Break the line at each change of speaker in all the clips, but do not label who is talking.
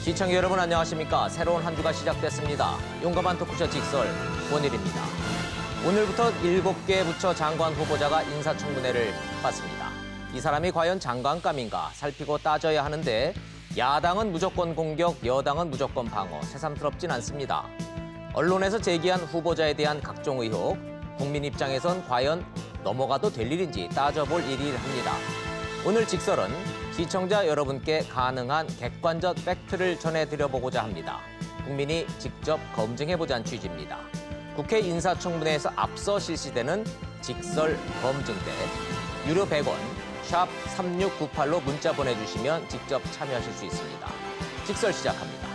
시청자 여러분 안녕하십니까. 새로운 한 주가 시작됐습니다. 용감한 토크쇼 직설 원일입니다. 오늘부터 7개 부처 장관 후보자가 인사청문회를 받습니다. 이 사람이 과연 장관감인가 살피고 따져야 하는데 야당은 무조건 공격, 여당은 무조건 방어. 새삼스럽진 않습니다. 언론에서 제기한 후보자에 대한 각종 의혹, 국민 입장에선 과연 넘어가도 될 일인지 따져볼 일이합니다. 오늘 직설은 시청자 여러분께 가능한 객관적 팩트를 전해드려보고자 합니다. 국민이 직접 검증해보자는 취지입니다. 국회 인사청문회에서 앞서 실시되는 직설 검증대 유료 100원, 샵 3698로 문자 보내주시면 직접 참여하실 수 있습니다. 직설 시작합니다.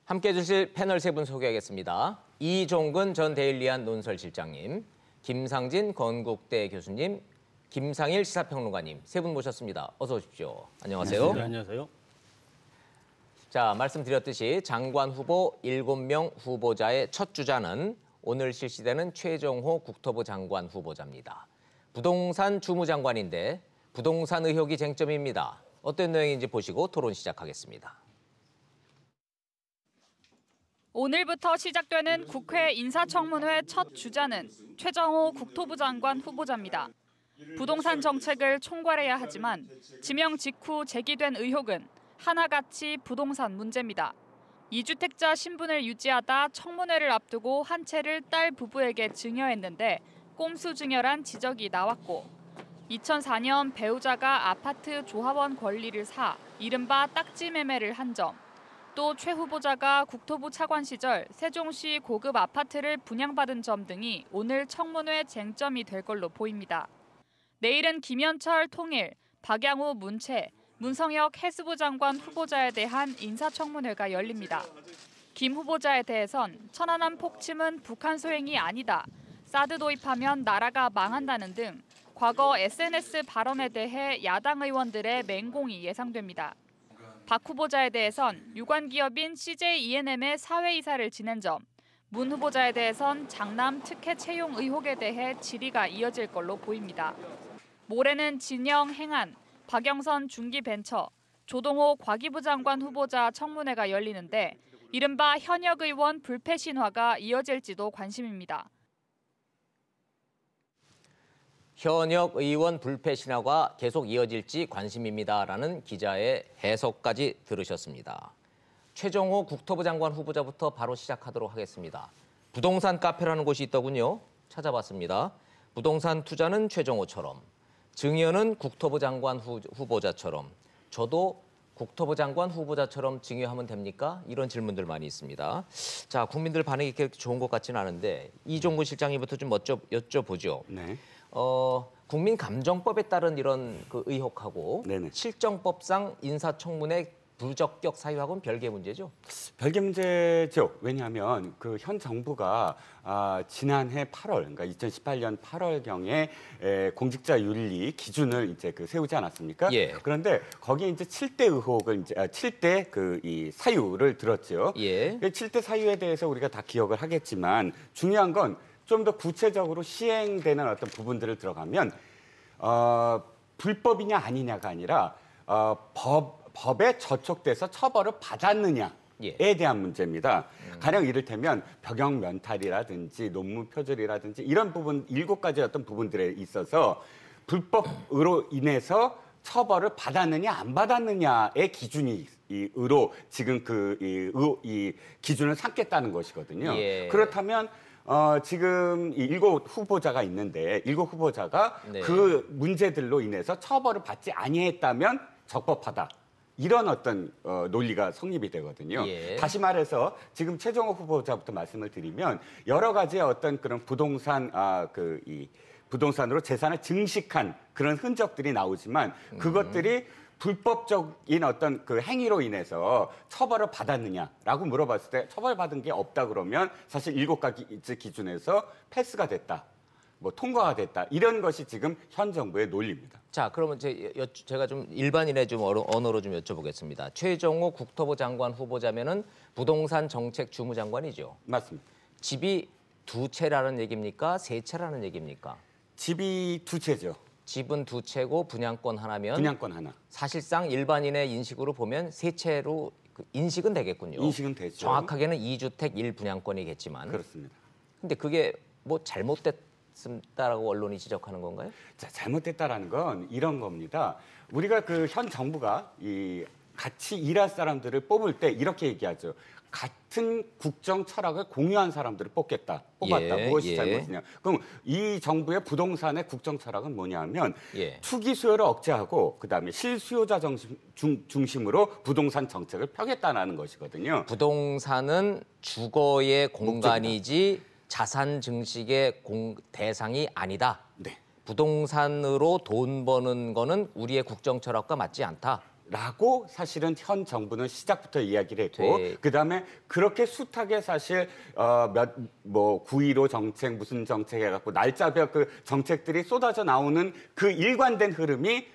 함께해 주실 패널 세 분 소개하겠습니다. 이종근 전 데일리안 논설실장님, 김상진 건국대 교수님, 김상일 시사평론가님 세 분 모셨습니다. 어서 오십시오. 안녕하세요.
네, 안녕하세요.
자, 말씀드렸듯이 장관 후보 7명 후보자의 첫 주자는 오늘 실시되는 최정호 국토부 장관 후보자입니다. 부동산 주무장관인데 부동산 의혹이 쟁점입니다. 어떤 내용인지 보시고 토론 시작하겠습니다.
오늘부터 시작되는 국회 인사청문회 첫 주자는 최정호 국토부 장관 후보자입니다. 부동산 정책을 총괄해야 하지만 지명 직후 제기된 의혹은 하나같이 부동산 문제입니다. 2주택자 신분을 유지하다 청문회를 앞두고 한 채를 딸 부부에게 증여했는데 꼼수 증여란 지적이 나왔고 2004년 배우자가 아파트 조합원 권리를 사 이른바 딱지 매매를 한 점, 또 최 후보자가 국토부 차관 시절 세종시 고급 아파트를 분양받은 점 등이 오늘 청문회 쟁점이 될 걸로 보입니다. 내일은 김현철 통일, 박양호 문체, 문성혁 해수부 장관 후보자에 대한 인사청문회가 열립니다. 김 후보자에 대해선 천안함 폭침은 북한 소행이 아니다, 사드 도입하면 나라가 망한다는 등 과거 SNS 발언에 대해 야당 의원들의 맹공이 예상됩니다. 박 후보자에 대해선 유관기업인 CJ E&M의 사회이사를 지낸 점, 문 후보자에 대해선 장남 특혜 채용 의혹에 대해 질의가 이어질 걸로 보입니다. 모레는 진영 행안, 박영선 중기벤처, 조동호 과기부 장관 후보자 청문회가 열리는데 이른바 현역 의원 불패 신화가 이어질지도 관심입니다.
현역 의원 불패 신화가 계속 이어질지 관심입니다라는 기자의 해석까지 들으셨습니다. 최정호 국토부 장관 후보자부터 바로 시작하도록 하겠습니다. 부동산 카페라는 곳이 있더군요. 찾아봤습니다. 부동산 투자는 최정호처럼, 증여는 국토부 장관 후보자처럼, 저도 국토부 장관 후보자처럼 증여하면 됩니까? 이런 질문들 많이 있습니다. 자, 국민들 반응이 그렇게 좋은 것 같지는 않은데 이종근 실장님부터 좀 여쭤보죠.
네.
국민감정법에 따른 이런 그 의혹하고
네네.
실정법상 인사청문회 부적격 사유하고는 별개 문제죠?
별개 문제죠. 왜냐하면 그 현 정부가 지난해 8월, 그러니까 2018년 8월경에 공직자 윤리 기준을 이제 세우지 않았습니까?
예.
그런데 거기에 이제 7대 의혹을 이제 7대 이 사유를 들었죠.
예.
7대 사유에 대해서 우리가 다 기억을 하겠지만 중요한 건 좀 더 구체적으로 시행되는 어떤 부분들을 들어가면 불법이냐 아니냐가 아니라 법에 저촉돼서 처벌을 받았느냐에 대한 문제입니다. 가령 이를테면 병역 면탈이라든지 논문 표절이라든지 이런 부분 7가지 어떤 부분들에 있어서 불법으로 인해서 처벌을 받았느냐 안 받았느냐의 기준으로 지금 이 기준을 삼겠다는 것이거든요.
예.
그렇다면 지금 이 7 후보자가 있는데 7 후보자가
네.
그 문제들로 인해서 처벌을 받지 아니했다면 적법하다. 이런 어떤 논리가 성립이 되거든요.
예.
다시 말해서 지금 최정호 후보자부터 말씀을 드리면 여러 가지의 어떤 그런 부동산으로 재산을 증식한 그런 흔적들이 나오지만 그것들이 불법적인 어떤 그 행위로 인해서 처벌을 받았느냐라고 물어봤을 때 처벌받은 게 없다 그러면 사실 7가지 기준에서 패스가 됐다. 뭐 통과가 됐다. 이런 것이 지금 현 정부의 논리입니다.
자, 그러면 제가 좀 일반인의 좀 언어로 좀 여쭤보겠습니다. 최정호 국토부 장관 후보자면은 부동산 정책 주무장관이죠.
맞습니다.
집이 두 채라는 얘기입니까? 세 채라는 얘기입니까?
집이 두 채죠.
집은 두 채고 분양권 하나면
분양권 하나.
사실상 일반인의 인식으로 보면 세 채로 인식은 되겠군요.
인식은 되죠.
정확하게는 2주택 1분양권이겠지만.
그렇습니다.
근데 그게 뭐 잘못됐다라고 언론이 지적하는 건가요?
자, 잘못됐다라는 건 이런 겁니다. 우리가 그 현 정부가 이 같이 일할 사람들을 뽑을 때 이렇게 얘기하죠. 같은 국정 철학을 공유한 사람들을 뽑았다.
예,
무엇이
예.
잘못이냐. 그럼 이 정부의 부동산의 국정 철학은 뭐냐면
예.
투기 수요를 억제하고 그다음에 실수요자 중심으로 부동산 정책을 펴겠다는 것이거든요.
부동산은 주거의 공간이지 자산 증식의 대상이 아니다.
네.
부동산으로 돈 버는 거는 우리의 국정 철학과 맞지 않다.
라고 사실은 현 정부는 시작부터 이야기를 했고
네.
그다음에 그렇게 숱하게 사실 9.15 정책 무슨 정책 해갖고 날짜별 그 정책들이 쏟아져 나오는 그 일관된 흐름이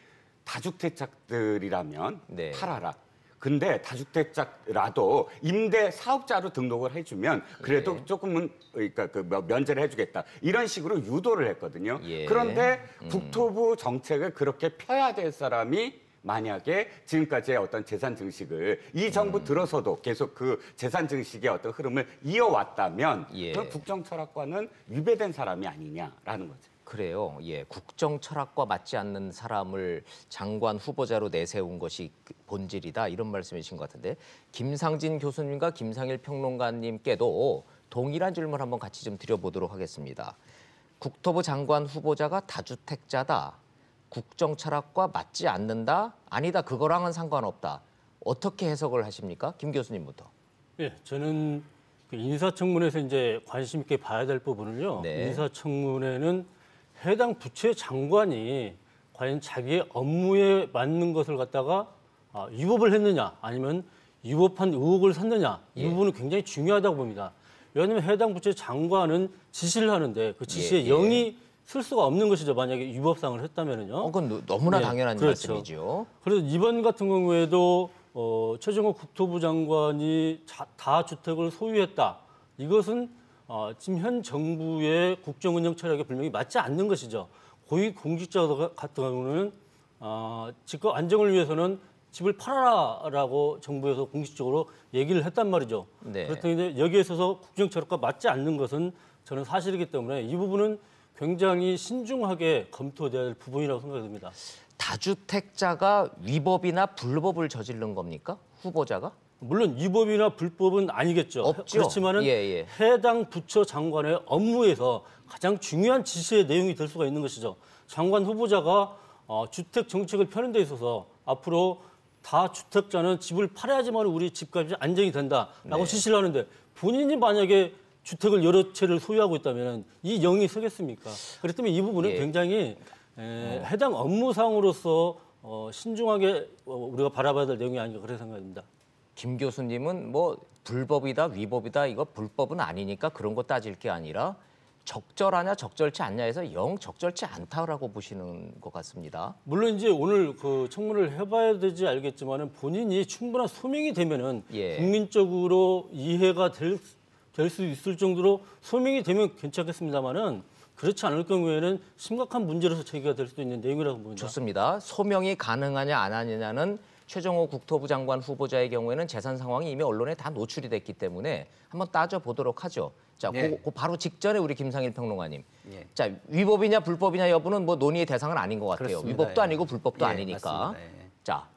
다주택자들이라면
네.
팔아라. 근데 다주택자라도 임대 사업자로 등록을 해주면 그래도
예.
조금은 그러니까 그 면제를 해주겠다 이런 식으로 유도를 했거든요.
예.
그런데 국토부 정책을 그렇게 펴야 될 사람이 만약에 지금까지의 어떤 재산 증식을 이 정부 들어서도 계속 그 재산 증식의 어떤 흐름을 이어왔다면
예.
그건 국정 철학과는 위배된 사람이 아니냐라는 거죠.
그래요. 예, 국정 철학과 맞지 않는 사람을 장관 후보자로 내세운 것이 본질이다. 이런 말씀이신 것 같은데 김상진 교수님과 김상일 평론가님께도 동일한 질문 한번 같이 좀 드려보도록 하겠습니다. 국토부 장관 후보자가 다주택자다. 국정 철학과 맞지 않는다? 아니다. 그거랑은 상관없다. 어떻게 해석을 하십니까? 김 교수님부터.
예, 저는 그 인사청문회에서 이제 관심 있게 봐야 될 부분은요.
네.
인사청문회는 해당 부처의 장관이 과연 자기의 업무에 맞는 것을 갖다가 위법을 했느냐 아니면 위법한 의혹을 샀느냐 이
예.
부분은 굉장히 중요하다고 봅니다. 왜냐하면 해당 부처의 장관은 지시를 하는데 그 지시에
예.
영이 쓸 수가 없는 것이죠. 만약에 위법상을 했다면은요.
그건 너무나
네,
당연한
그렇죠.
말씀이죠.
그래서 이번 같은 경우에도 최정호 국토부 장관이 다주택을 소유했다. 이것은 지금 현 정부의 국정운영 철학에 분명히 맞지 않는 것이죠. 고위공직자 같은 경우는 집값 안정을 위해서는 집을 팔아라라고 정부에서 공식적으로 얘기를 했단 말이죠.
네.
그렇다면 여기에 있어서 국정 철학과 맞지 않는 것은 저는 사실이기 때문에 이 부분은 굉장히 신중하게 검토돼야 될 부분이라고 생각됩니다.
다주택자가 위법이나 불법을 저지른 겁니까? 후보자가?
물론 위법이나 불법은 아니겠죠.
없죠.
그렇지만은
예.
해당 부처 장관의 업무에서 가장 중요한 지시의 내용이 될 수가 있는 것이죠. 장관 후보자가 주택 정책을 펴는 데 있어서 앞으로 다주택자는 집을 팔아야지만 우리 집값이 안정이 된다라고
네.
지시를 하는데 본인이 만약에 주택을 여러 채를 소유하고 있다면 이 영이 서겠습니까? 그렇기 때문에 이 부분은
예.
굉장히 해당 업무상으로서 신중하게 우리가 바라봐야 될 내용이 아닌가 그런 생각입니다.
김 교수님은 뭐 불법이다, 위법이다, 이거 불법은 아니니까 그런 거 따질 게 아니라 적절하냐, 적절치 않냐 해서 영 적절치 않다라고 보시는 것 같습니다.
물론 이제 오늘 그 청문을 해봐야 되지 알겠지만은 본인이 충분한 소명이 되면은
예.
국민적으로 이해가 될 수 있을 정도로 소명이 되면 괜찮겠습니다만은 그렇지 않을 경우에는 심각한 문제로서 제기가 될 수도 있는 내용이라고 봅니다.
좋습니다. 소명이 가능하냐 안 하느냐는 최정호 국토부 장관 후보자의 경우에는 재산 상황이 이미 언론에 다 노출이 됐기 때문에 한번 따져보도록 하죠. 자,
네.
그 바로 직전에 우리 김상일 평론가님.
예.
자, 위법이냐 불법이냐 여부는 뭐 논의의 대상은 아닌 것 같아요.
그렇습니다.
위법도
예.
아니고 불법도
예,
아니니까.
맞습니다. 예.
자,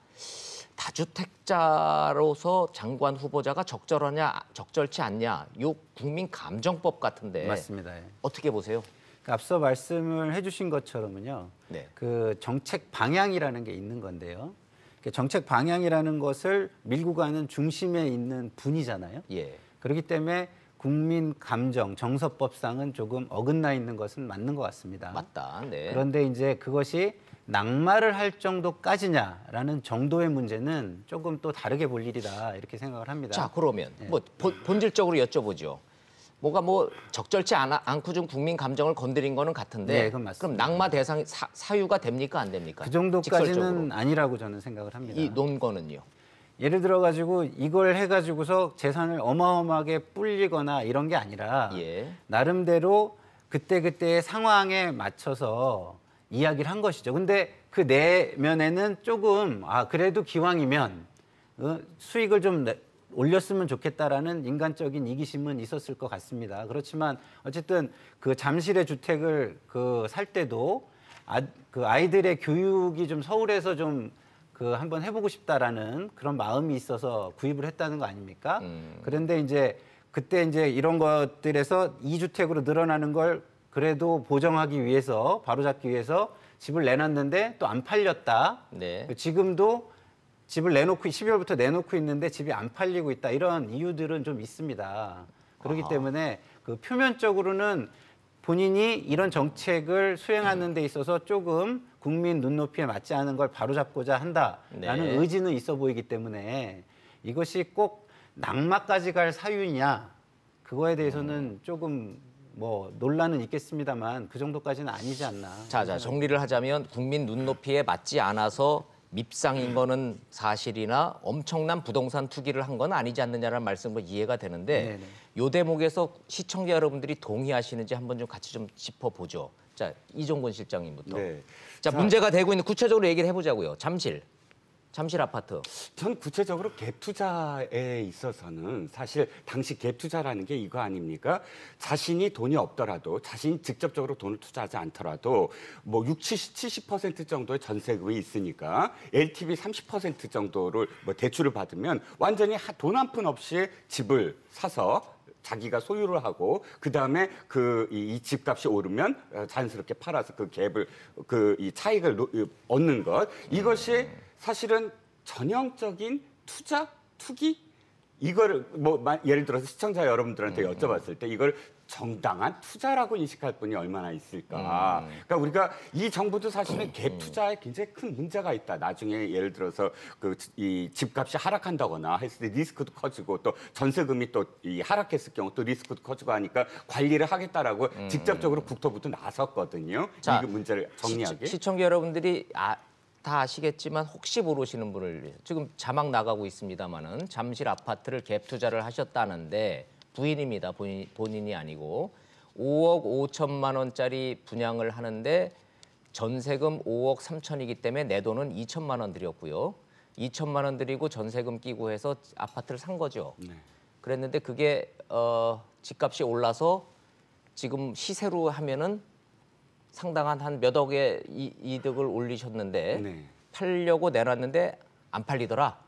다주택자로서 장관 후보자가 적절하냐, 적절치 않냐, 요 국민감정법 같은데
맞습니다. 예.
어떻게 보세요?
그러니까 앞서 말씀을 해주신 것처럼은요.
네.
그 정책 방향이라는 게 있는 건데요. 그 정책 방향이라는 것을 밀고 가는 중심에 있는 분이잖아요.
예.
그렇기 때문에 국민 감정, 정서법상은 조금 어긋나 있는 것은 맞는 것 같습니다.
맞다. 네.
그런데 이제 그것이 낙마를 할 정도까지냐라는 정도의 문제는 조금 또 다르게 볼 일이다 이렇게 생각을 합니다.
자, 그러면 뭐 본질적으로 여쭤보죠. 뭐가 뭐 적절치 않고 좀 국민 감정을 건드린 거는 같은데
네, 그건 맞습니다.
그럼 낙마 대상 사유가 됩니까 안 됩니까?
그 정도까지는
직설적으로.
아니라고 저는 생각을 합니다.
이 논거는요.
예를 들어 가지고 이걸 해가지고서 재산을 어마어마하게 불리거나 이런 게 아니라
예.
나름대로 그때그때의 상황에 맞춰서 이야기를 한 것이죠. 근데 그 내면에는 조금 그래도 기왕이면 수익을 좀 올렸으면 좋겠다라는 인간적인 이기심은 있었을 것 같습니다. 그렇지만 어쨌든 그 잠실의 주택을 살 때도 그 아이들의 교육이 좀 서울에서 좀 한번 해보고 싶다라는 그런 마음이 있어서 구입을 했다는 거 아닙니까? 그런데 이제 그때 이제 이런 것들에서 2주택으로 늘어나는 걸 그래도 보정하기 위해서 바로잡기 위해서 집을 내놨는데 또 안 팔렸다.
네.
지금도 집을 내놓고 12월부터 내놓고 있는데 집이 안 팔리고 있다. 이런 이유들은 좀 있습니다. 그렇기 때문에 그 표면적으로는 본인이 이런 정책을 수행하는 데 있어서 조금 국민 눈높이에 맞지 않은 걸 바로잡고자 한다라는
네.
의지는 있어 보이기 때문에 이것이 꼭 낙마까지 갈 사유냐 그거에 대해서는 조금 뭐 논란은 있겠습니다만 그 정도까지는 아니지 않나.
자, 정리를 하자면 국민 눈높이에 맞지 않아서 밉상인 거는 사실이나 엄청난 부동산 투기를 한 건 아니지 않느냐라는 말씀으로 이해가 되는데
네네.
요 대목에서 시청자 여러분들이 동의하시는지 한번 좀 같이 좀 짚어보죠. 자, 이종건 실장님부터.
네.
자, 문제가 되고 있는 구체적으로 얘기를 해보자고요. 잠실 아파트.
전 구체적으로 갭 투자에 있어서는 사실 당시 갭 투자라는 게 이거 아닙니까? 자신이 돈이 없더라도 자신이 직접적으로 돈을 투자하지 않더라도 뭐 70% 정도의 전세금이 있으니까 LTV 30% 정도를 뭐 대출을 받으면 완전히 돈 한 푼 없이 집을 사서 자기가 소유를 하고 그다음에 이 집값이 오르면 자연스럽게 팔아서 그 갭을 이 차익을 얻는 것 이것이 사실은 전형적인 투기 이거를 뭐 예를 들어서 시청자 여러분들한테 여쭤봤을 때 이걸 정당한 투자라고 인식할 분이 얼마나 있을까? 그러니까 우리가 이 정부도 사실은 갭 투자에 굉장히 큰 문제가 있다. 나중에 예를 들어서 이 집값이 하락한다거나 했을 때 리스크도 커지고 또 전세금이 또 이 하락했을 경우 또 리스크도 커지고 하니까 관리를 하겠다라고 직접적으로 국토부도 나섰거든요.
자,
이 문제를 정리하게.
시청자 여러분들이 다 아시겠지만 혹시 모르시는 분을 위해서 지금 자막 나가고 있습니다마는 잠실 아파트를 갭 투자를 하셨다는데 부인입니다. 본인이 아니고 5억 5천만 원짜리 분양을 하는데 전세금 5억 3천이기 때문에 내 돈은 2천만 원 들였고요. 2천만 원 들이고 전세금 끼고 해서 아파트를 산 거죠.
네.
그랬는데 그게 집값이 올라서 지금 시세로 하면은 상당한 한 몇 억의 이득을 올리셨는데
네.
팔려고 내놨는데 안 팔리더라.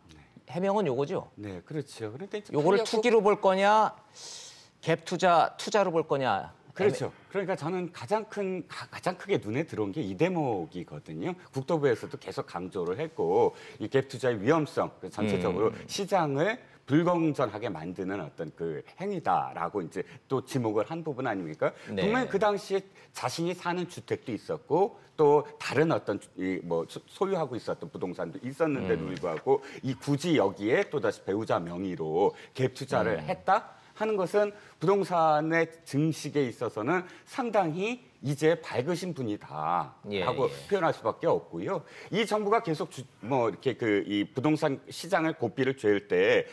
해명은 요거죠.
네, 그렇죠. 그런데 이제
요거를
팔려고-
투기로 볼 거냐, 갭 투자로 볼 거냐.
그렇죠. 그러니까 저는 가장 크게 눈에 들어온 게 이 대목이거든요. 국토부에서도 계속 강조를 했고 이 갭 투자의 위험성, 전체적으로 시장을 불공정하게 만드는 어떤 그 행위다라고 이제 또 지목을 한 부분 아닙니까?
네.
분명히 그 당시에 자신이 사는 주택도 있었고 또 다른 어떤 뭐 소유하고 있었던 부동산도 있었는데도 불구하고 이 굳이 여기에 또다시 배우자 명의로 갭 투자를 했다 하는 것은 부동산의 증식에 있어서는 상당히 이제 밝으신 분이다라고
예.
표현할 수밖에 없고요. 이 정부가 계속 이렇게 이 부동산 시장을 고삐를 죄일 때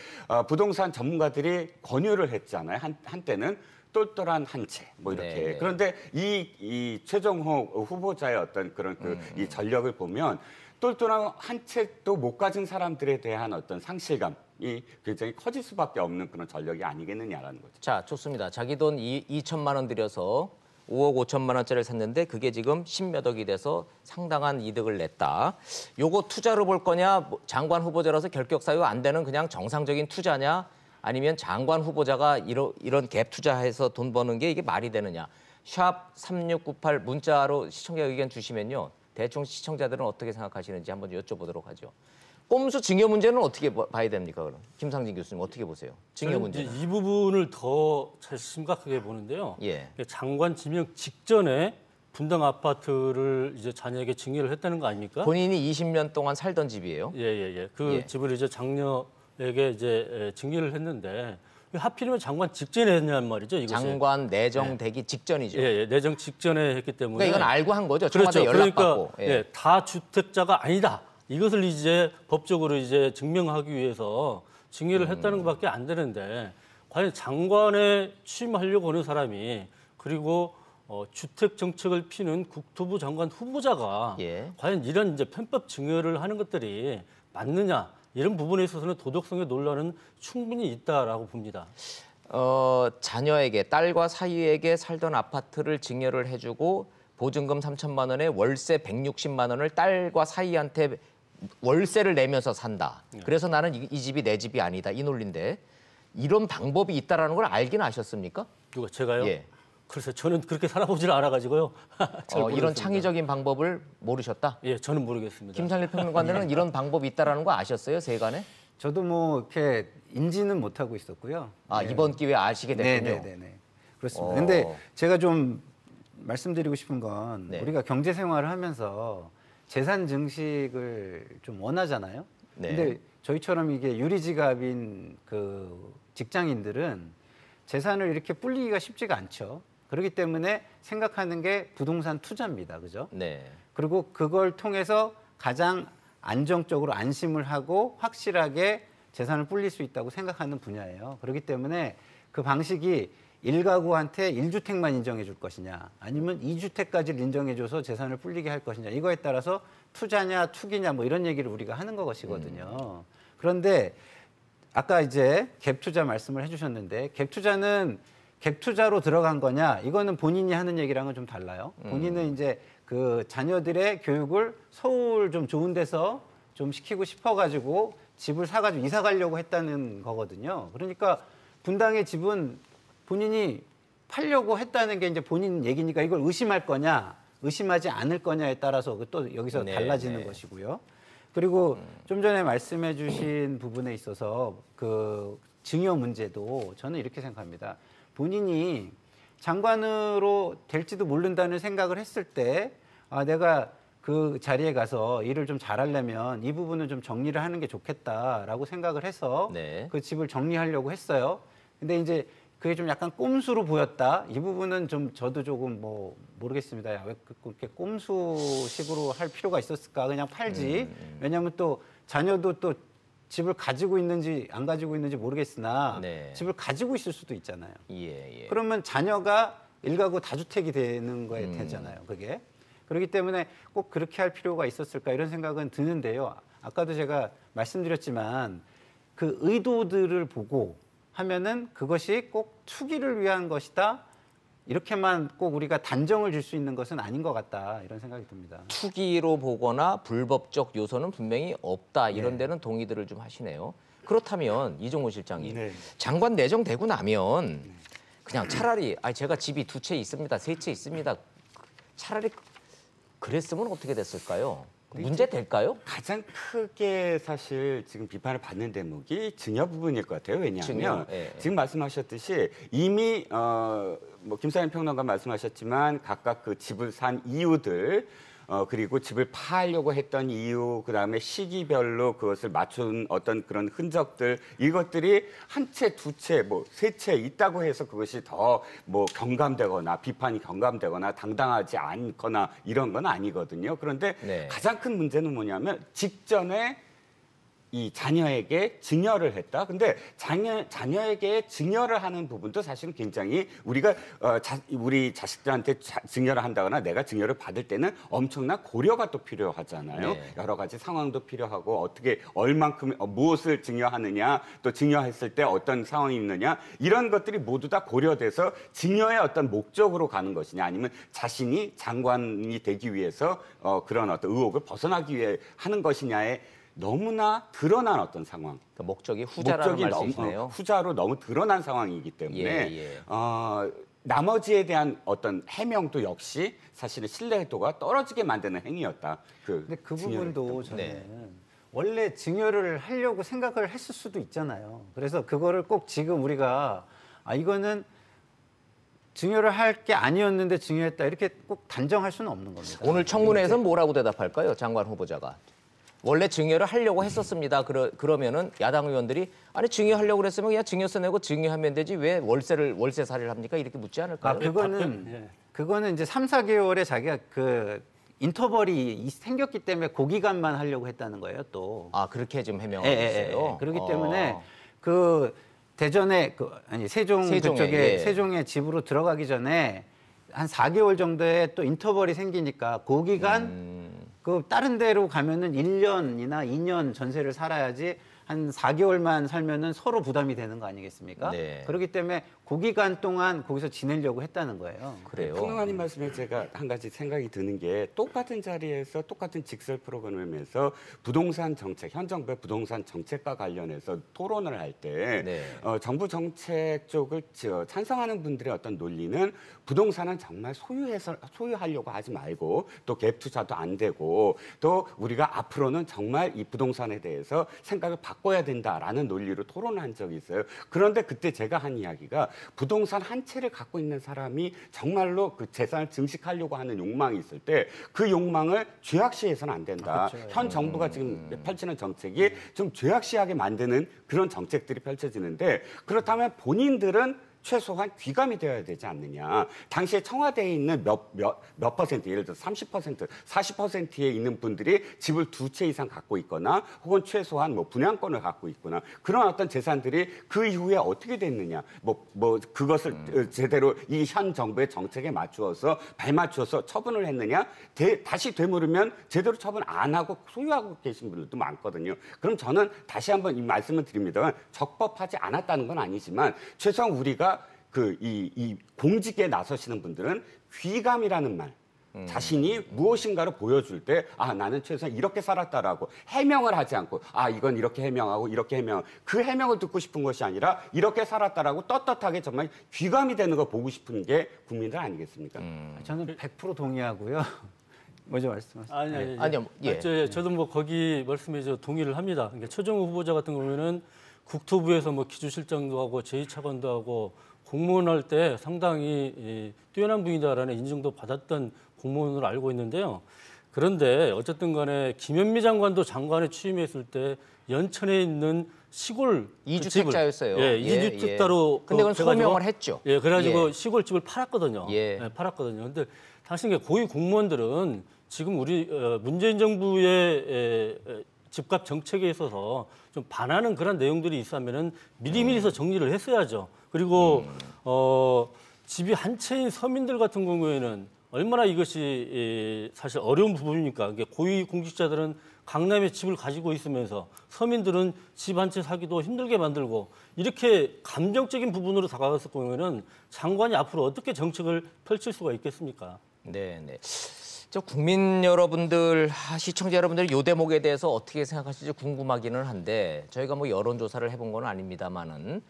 부동산 전문가들이 권유를 했잖아요. 한때는 똘똘한 한 채, 뭐 이렇게.
네.
그런데 이 최정호 후보자의 어떤 그런 이 전력을 보면 똘똘한 한 채도 못 가진 사람들에 대한 어떤 상실감이 굉장히 커질 수밖에 없는 그런 전력이 아니겠느냐라는 거죠.
자, 좋습니다. 자기 돈 2천만 원 들여서 5억 5천만 원짜리를 샀는데 그게 지금 10몇 억이 돼서 상당한 이득을 냈다. 요거 투자로 볼 거냐, 장관 후보자라서 결격 사유가 안 되는 그냥 정상적인 투자냐, 아니면 장관 후보자가 이런 갭 투자해서 돈 버는 게 이게 말이 되느냐. 샵 3698 문자로 시청자 의견 주시면요. 대충 시청자들은 어떻게 생각하시는지 한번 여쭤보도록 하죠. 꼼수 증여 문제는 어떻게 봐야 됩니까, 그럼? 김상진 교수님 어떻게 보세요? 증여
저는
문제.
이제 이 부분을 더 심각하게 보는데요.
예.
장관 지명 직전에 분당 아파트를 이제 자녀에게 증여를 했다는 거 아닙니까?
본인이 20년 동안 살던 집이에요.
예. 그
예.
집을 이제 장녀에게 이제 증여를 했는데 하필이면 장관 직전에 했냔 말이죠. 이것을.
장관 내정되기 직전이죠.
예, 내정 직전에 했기 때문에.
그러니까 이건 알고 한 거죠. 청와대
그렇죠.
연락받고.
그러니까 다주택자가 아니다. 이것을 이제 법적으로 이제 증명하기 위해서 징계를 했다는 것밖에 안 되는데 과연 장관에 취임하려고 하는 사람이 그리고 주택 정책을 피는 국토부 장관 후보자가
예.
과연 이런 이제 편법 증여를 하는 것들이 맞느냐 이런 부분에 있어서는 도덕성의 논란은 충분히 있다라고 봅니다.
자녀에게 딸과 사위에게 살던 아파트를 증여를 해주고 보증금 3천만 원에 월세 160만 원을 딸과 사위한테 월세를 내면서 산다. 그래서 나는 이 집이 내 집이 아니다. 이 논리인데 이런 방법이 있다라는 걸 알긴 아셨습니까?
누가 제가요?
예.
글쎄 저는 그렇게 살아보질 않아가지고 잘
이런
모르겠습니다.
창의적인 방법을 모르셨다?
예, 저는 모르겠습니다.
김상일 평론가는 이런 방법이 있다라는 거 아셨어요? 세간에?
저도 뭐 이렇게 인지는 못하고 있었고요.
아, 이번 기회에 아시게 됐군요.
네네네. 그렇습니다. 근데 제가 좀 말씀드리고 싶은 건
네.
우리가 경제 생활을 하면서 재산 증식을 좀 원하잖아요.
네.
근데 저희처럼 이게 유리지갑인 그 직장인들은 재산을 이렇게 불리기가 쉽지가 않죠. 그렇기 때문에 생각하는 게 부동산 투자입니다. 그죠?
네.
그리고 그걸 통해서 가장 안정적으로 안심을 하고 확실하게 재산을 불릴 수 있다고 생각하는 분야예요. 그렇기 때문에 그 방식이 1가구한테 1주택만 인정해 줄 것이냐 아니면 2주택까지를 인정해 줘서 재산을 불리게 할 것이냐 이거에 따라서 투자냐 투기냐 뭐 이런 얘기를 우리가 하는 것이거든요. 그런데 아까 이제 갭 투자 말씀을 해주셨는데 갭 투자는 갭 투자로 들어간 거냐 이거는 본인이 하는 얘기랑은 좀 달라요. 본인은 이제 그 자녀들의 교육을 서울 좀 좋은 데서 좀 시키고 싶어가지고 집을 사가지고 이사 가려고 했다는 거거든요. 그러니까 분당의 집은 본인이 팔려고 했다는 게 이제 본인 얘기니까 이걸 의심할 거냐, 의심하지 않을 거냐에 따라서 또 여기서
네,
달라지는
네.
것이고요. 그리고 좀 전에 말씀해주신 부분에 있어서 그 증여 문제도 저는 이렇게 생각합니다. 본인이 장관으로 될지도 모른다는 생각을 했을 때, 내가 그 자리에 가서 일을 좀 잘하려면 이 부분은 좀 정리를 하는 게 좋겠다라고 생각을 해서
네.
그 집을 정리하려고 했어요. 근데 이제 그게 좀 약간 꼼수로 보였다. 이 부분은 좀 저도 조금 뭐 모르겠습니다. 야, 왜 그렇게 꼼수식으로 할 필요가 있었을까? 그냥 팔지. 왜냐하면 또 자녀도 또 집을 가지고 있는지 안 가지고 있는지 모르겠으나
네.
집을 가지고 있을 수도 있잖아요.
예.
그러면 자녀가 1가구 다주택이 되는 거에 되잖아요. 그게. 그렇기 때문에 꼭 그렇게 할 필요가 있었을까 이런 생각은 드는데요. 아까도 제가 말씀드렸지만 그 의도들을 보고 하면은 그것이 꼭 투기를 위한 것이다. 이렇게만 꼭 우리가 단정을 줄 수 있는 것은 아닌 것 같다. 이런 생각이 듭니다.
투기로 보거나 불법적 요소는 분명히 없다. 이런
네.
데는 동의들을 좀 하시네요. 그렇다면 이종호 실장님,
네.
장관 내정되고 나면 그냥 차라리 제가 집이 2채 있습니다, 3채 있습니다. 차라리 그랬으면 어떻게 됐을까요? 문제 될까요?
가장 크게 사실 지금 비판을 받는 대목이 증여 부분일 것 같아요. 왜냐하면
증여, 예.
지금 말씀하셨듯이 이미 뭐 김상현 평론가 말씀하셨지만 각각 그 집을 산 이유들 그리고 집을 파려고 했던 이유, 그다음에 시기별로 그것을 맞춘 어떤 그런 흔적들, 이것들이 한 채, 두 채, 뭐 세 채 있다고 해서 그것이 더 뭐 경감되거나 비판이 경감되거나 당당하지 않거나 이런 건 아니거든요. 그런데
네.
가장 큰 문제는 뭐냐면 직전에 이 자녀에게 증여를 했다. 근데 자녀에게 증여를 하는 부분도 사실은 굉장히 우리가 우리 자식들한테 증여를 한다거나 내가 증여를 받을 때는 엄청난 고려가 또 필요하잖아요.
네.
여러 가지 상황도 필요하고 어떻게 얼만큼 무엇을 증여하느냐, 또 증여했을 때 어떤 상황이 있느냐, 이런 것들이 모두 다 고려돼서 증여의 어떤 목적으로 가는 것이냐, 아니면 자신이 장관이 되기 위해서 그런 어떤 의혹을 벗어나기 위해 하는 것이냐에 너무나 드러난 어떤 상황.
그러니까 목적이 후자라는
목적이
말씀이시네요.
후자로 너무 드러난 상황이기 때문에
예.
나머지에 대한 어떤 해명도 역시 사실은 신뢰도가 떨어지게 만드는 행위였다.
근데 그 부분도 저는
네.
원래 증여를 하려고 생각을 했을 수도 있잖아요. 그래서 그거를 꼭 지금 우리가 이거는 증여를 할 게 아니었는데 증여했다 이렇게 꼭 단정할 수는 없는 겁니다.
오늘 청문회에서는 뭐라고 대답할까요? 장관 후보자가. 원래 증여를 하려고 했었습니다. 그러면은 야당 의원들이 아니 증여하려고 그랬으면 그냥 증여세 내고 증여하면 되지 왜 월세살이를 합니까? 이렇게 묻지 않을까요?
그거는 이제 3, 4개월에 자기가 그 인터벌이 생겼기 때문에 그 기간만 하려고 했다는 거예요, 또.
아, 그렇게 지금 해명하고 있어요.
그렇기 때문에 그 대전에 세종 그쪽에 세종의 집으로 들어가기 전에 한 4개월 정도의 또 인터벌이 생기니까 그 기간 그 다른 데로 가면은 1년이나 2년 전세를 살아야지 한 4개월만 살면은 서로 부담이 되는 거 아니겠습니까?
네.
그렇기 때문에 그 기간 동안 거기서 지내려고 했다는 거예요.
그래요.
풍능아님 말씀에 제가 한 가지 생각이 드는 게 똑같은 자리에서 똑같은 직설 프로그램에서 부동산 정책, 현 정부의 부동산 정책과 관련해서 토론을 할 때
네.
정부 정책 쪽을 찬성하는 분들의 어떤 논리는 부동산은 정말 소유하려고 하지 말고 또 갭 투자도 안 되고 또 우리가 앞으로는 정말 이 부동산에 대해서 생각을 바꿔야 된다라는 논리로 토론을 한 적이 있어요. 그런데 그때 제가 한 이야기가 부동산 한 채를 갖고 있는 사람이 정말로 그 재산을 증식하려고 하는 욕망이 있을 때 그 욕망을 죄악시해서는 안 된다.
그렇죠.
현 정부가 지금 펼치는 정책이 좀 죄악시하게 만드는 그런 정책들이 펼쳐지는데 그렇다면 본인들은 최소한 귀감이 되어야 되지 않느냐. 당시에 청와대에 있는 몇 퍼센트, 예를 들어서 30%, 40%에 있는 분들이 집을 2채 이상 갖고 있거나 혹은 최소한 뭐 분양권을 갖고 있거나 그런 어떤 재산들이 그 이후에 어떻게 됐느냐. 그것을 제대로 이 현 정부의 정책에 맞추어서 발맞추어서 처분을 했느냐. 다시 되물으면 제대로 처분 안 하고 소유하고 계신 분들도 많거든요. 그럼 저는 다시 한번 이 말씀을 드립니다. 적법하지 않았다는 건 아니지만 최소한 우리가 이 공직에 나서시는 분들은 귀감이라는 말, 자신이 무엇인가를 보여줄 때, 나는 최소한 이렇게 살았다라고 해명을 하지 않고, 이건 이렇게 해명하고 이렇게 해명, 그 해명을 듣고 싶은 것이 아니라 이렇게 살았다라고 떳떳하게 정말 귀감이 되는 거 보고 싶은 게 국민들 아니겠습니까?
저는 100% 동의하고요. 먼저 말씀하세요.
아니요. 예.
저도 뭐 거기 말씀에 동의를 합니다. 그러니까 최정호 후보자 같은 경우에는 국토부에서 뭐 기주실장도 하고 제2차관도 하고 공무원 할 때 상당히 뛰어난 분이다라는 인정도 받았던 공무원으로 알고 있는데요. 그런데 어쨌든 간에 김현미 장관도 장관에 취임했을 때 연천에 있는 시골
이주택자였어요.
이주택자로.
근데 그건 소명을 했죠.
그래가지고 시골집을 팔았거든요.
예.
팔았거든요. 근데 사실 고위 공무원들은 지금 우리 문재인 정부의 집값 정책에 있어서 좀 반하는 그런 내용들이 있으면은 미리미리서 정리를 했어야죠. 그리고 집이 한 채인 서민들 같은 경우에는 얼마나 이것이 사실 어려운 부분이니까 고위 공직자들은 강남에 집을 가지고 있으면서 서민들은 집 한 채 사기도 힘들게 만들고 이렇게 감정적인 부분으로 다가갔을 경우에는 장관이 앞으로 어떻게 정책을 펼칠 수가 있겠습니까?
네. 저 국민 여러분들, 시청자 여러분들 이 대목에 대해서 어떻게 생각하실지 궁금하기는 한데 저희가 뭐 여론조사를 해본 건 아닙니다만은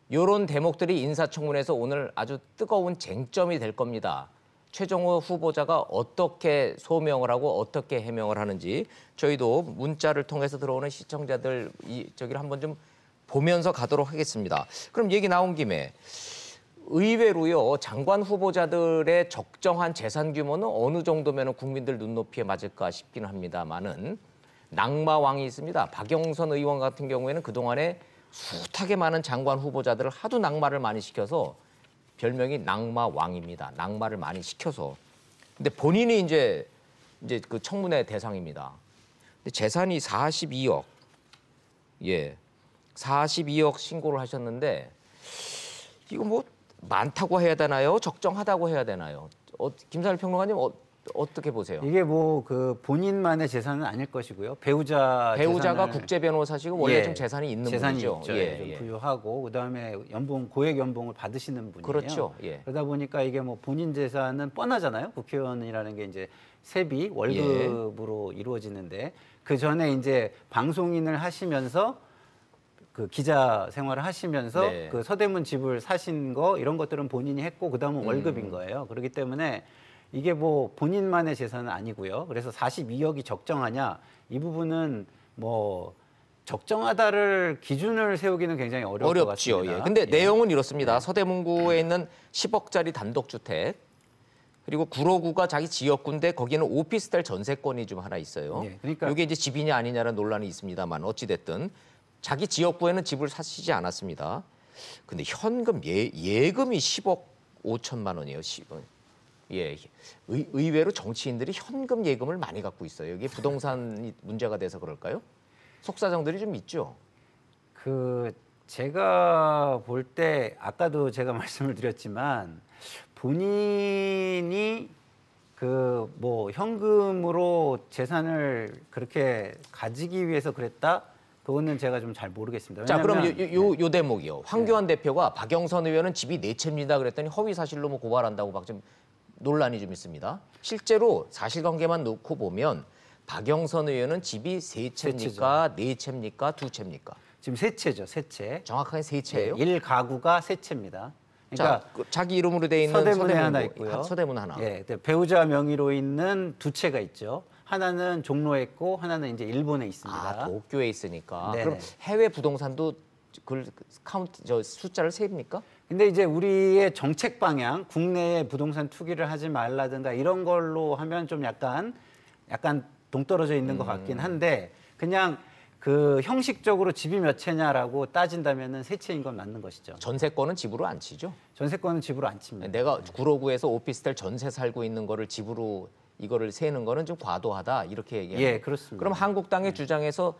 이런 대목들이 인사청문회에서 오늘 아주 뜨거운 쟁점이 될 겁니다. 최정호 후보자가 어떻게 소명을 하고 어떻게 해명을 하는지 저희도 문자를 통해서 들어오는 시청자들 저기를 한번 좀 보면서 가도록 하겠습니다. 그럼 얘기 나온 김에 의외로요, 장관 후보자들의 적정한 재산 규모는 어느 정도면 국민들 눈높이에 맞을까 싶기는 합니다만은 낙마왕이 있습니다. 박영선 의원 같은 경우에는 그동안에 숱하게 많은 장관 후보자들을 하도 낙마를 많이 시켜서 별명이 낙마왕입니다. 낙마를 많이 시켜서. 근데 본인이 이제 그 청문회 대상입니다. 근데 재산이 42억. 42억 신고를 하셨는데 이거 뭐 많다고 해야 되나요? 적정하다고 해야 되나요? 김산일 평론가님 어떻게 보세요?
이게 뭐 그 본인만의 재산은 아닐 것이고요. 배우자가
국제 변호사시고 원래 좀 재산이 있는 분이죠.
좀 부유하고 그다음에 고액 연봉을 받으시는 분이에요.
그렇죠.
그러다 보니까 이게 뭐 본인 재산은 뻔하잖아요. 국회의원이라는 게 이제 세비 월급으로 이루어지는데 그 전에 이제 방송인을 하시면서 그 기자 생활을 하시면서 그 서대문 집을 사신 거 이런 것들은 본인이 했고 그다음은 월급인 거예요. 그렇기 때문에 이게 뭐 본인만의 재산은 아니고요. 그래서 42억이 적정하냐 이 부분은 뭐 적정하다를 기준을 세우기는 굉장히 어려울 것 같습니다.
근데 내용은 이렇습니다. 서대문구에 있는 10억짜리 단독주택 그리고 구로구가 자기 지역구인데 거기는 오피스텔 전세권이 좀 하나 있어요.
네, 그러니까
이게 이제 집이냐 아니냐는 논란이 있습니다만 어찌 됐든 자기 지역구에는 집을 사시지 않았습니다. 근데 현금 예금이 10억 5천만 원이에요. 10억. 예, 의외로 정치인들이 현금 예금을 많이 갖고 있어요. 이게 부동산이 문제가 돼서 그럴까요? 속사정들이 좀 있죠.
제가 볼 때 아까도 제가 말씀을 드렸지만 본인이 뭐 현금으로 재산을 그렇게 가지기 위해서 그랬다? 그거는 제가 좀 잘 모르겠습니다.
자, 그럼
왜냐하면
요 대목이요. 황교안 대표가 박영선 의원은 집이 네 채입니다 그랬더니 허위 사실로 뭐 고발한다고 막 좀 논란이 좀 있습니다. 실제로 사실관계만 놓고 보면 박영선 의원은 집이 세 채입니까, 네 채입니까, 두 채입니까?
지금 세 채죠, 세 채.
정확하게 세 채예요.
1가구가 세 채입니다.
자,
그러니까
자기 이름으로 돼 있는
서대문에 하나 있고요.
서대문 하나.
예, 배우자 명의로 있는 두 채가 있죠. 하나는 종로에 있고 하나는 이제 일본에 있습니다.
아, 도쿄에 있으니까.
네네.
그럼 해외 부동산도 그 카운트 숫자를 세입니까?
근데 이제 우리의 정책 방향, 국내에 부동산 투기를 하지 말라든가 이런 걸로 하면 좀 약간 동떨어져 있는 것 같긴 한데 그냥 형식적으로 집이 몇 채냐라고 따진다면은 세 채인 건 맞는 것이죠.
전세권은 집으로 안 치죠.
전세권은 집으로 안 칩니다.
내가 구로구에서 오피스텔 전세 살고 있는 거를 집으로 이거를 세는 거는 좀 과도하다 이렇게 얘기해요.
예, 그렇습니다.
그럼 한국당의 주장에서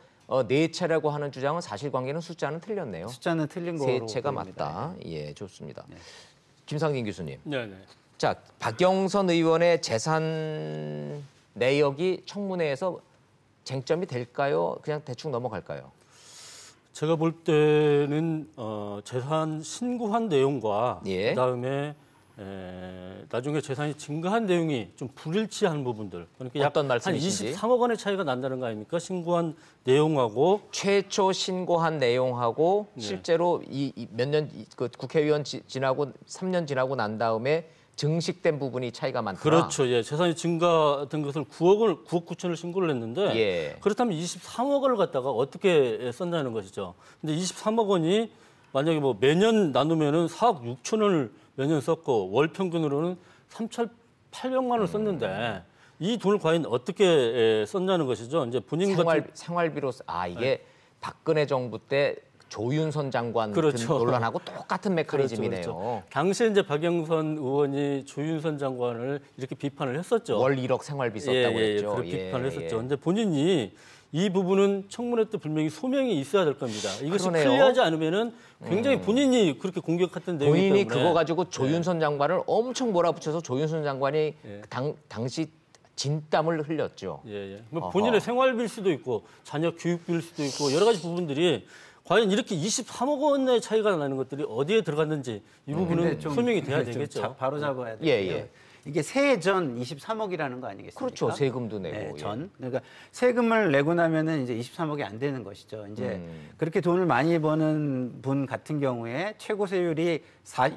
네 채라고 하는 주장은 사실관계는 숫자는 틀렸네요.
숫자는 틀린
세
거로
채가
보입니다.
맞다. 예, 좋습니다. 김상진 교수님.
네.
자, 박영선 의원의 재산 내역이 청문회에서 쟁점이 될까요? 그냥 대충 넘어갈까요?
제가 볼 때는 재산 신고한 내용과
예.
그다음에 나중에 재산이 증가한 내용이 좀 불일치한 부분들. 그러니까
어떤
한
말씀이신지?
23억 원의 차이가 난다는 거 아닙니까? 신고한 내용하고
최초 신고한 내용하고
네.
실제로 몇 년 국회의원 지나고 3년 지나고 난 다음에 증식된 부분이 차이가 많다.
그렇죠. 예. 재산이 증가된 것을 9억 9천을 신고를 했는데
예.
그렇다면 23억 원을 갖다가 어떻게 썼냐는 것이죠. 근데 23억 원이 만약에 뭐 매년 나누면은 4억 6천을 매년 썼고 월 평균으로는 3,800만 원을 썼는데 이 돈을 과연 어떻게 썼냐는 것이죠. 이제 본인 같은
생활비로 이게 박근혜 정부 때 조윤선 장관
그렇죠.
논란하고 똑같은 메커니즘이네요.
그렇죠. 당시에 이제 박영선 의원이 조윤선 장관을 이렇게 비판을 했었죠.
월 1억 생활비 썼다고 했죠.
그렇게 비판을 했었죠. 근데 본인이 이 부분은 청문회 때 분명히 소명이 있어야 될 겁니다. 이것이
그러네요.
클리어하지 않으면은 굉장히 본인이 그렇게 공격했던 내용이기 때문에
본인이 그거 가지고 조윤선 장관을 엄청 몰아붙여서 조윤선 장관이 당시 진땀을 흘렸죠.
예. 본인의 생활비일 수도 있고 자녀 교육비일 수도 있고 여러 가지 부분들이 과연 이렇게 23억 원의 차이가 나는 것들이 어디에 들어갔는지 이 부분은
근데 좀
소명이 돼야
좀
되겠죠.
바로 잡아야 돼요.
예.
이게 세해 전 23억이라는 거 아니겠습니까?
그렇죠. 세금도 내고.
네,
예.
전. 그러니까 세금을 내고 나면은 이제 23억이 안 되는 것이죠. 이제 그렇게 돈을 많이 버는 분 같은 경우에 최고 세율이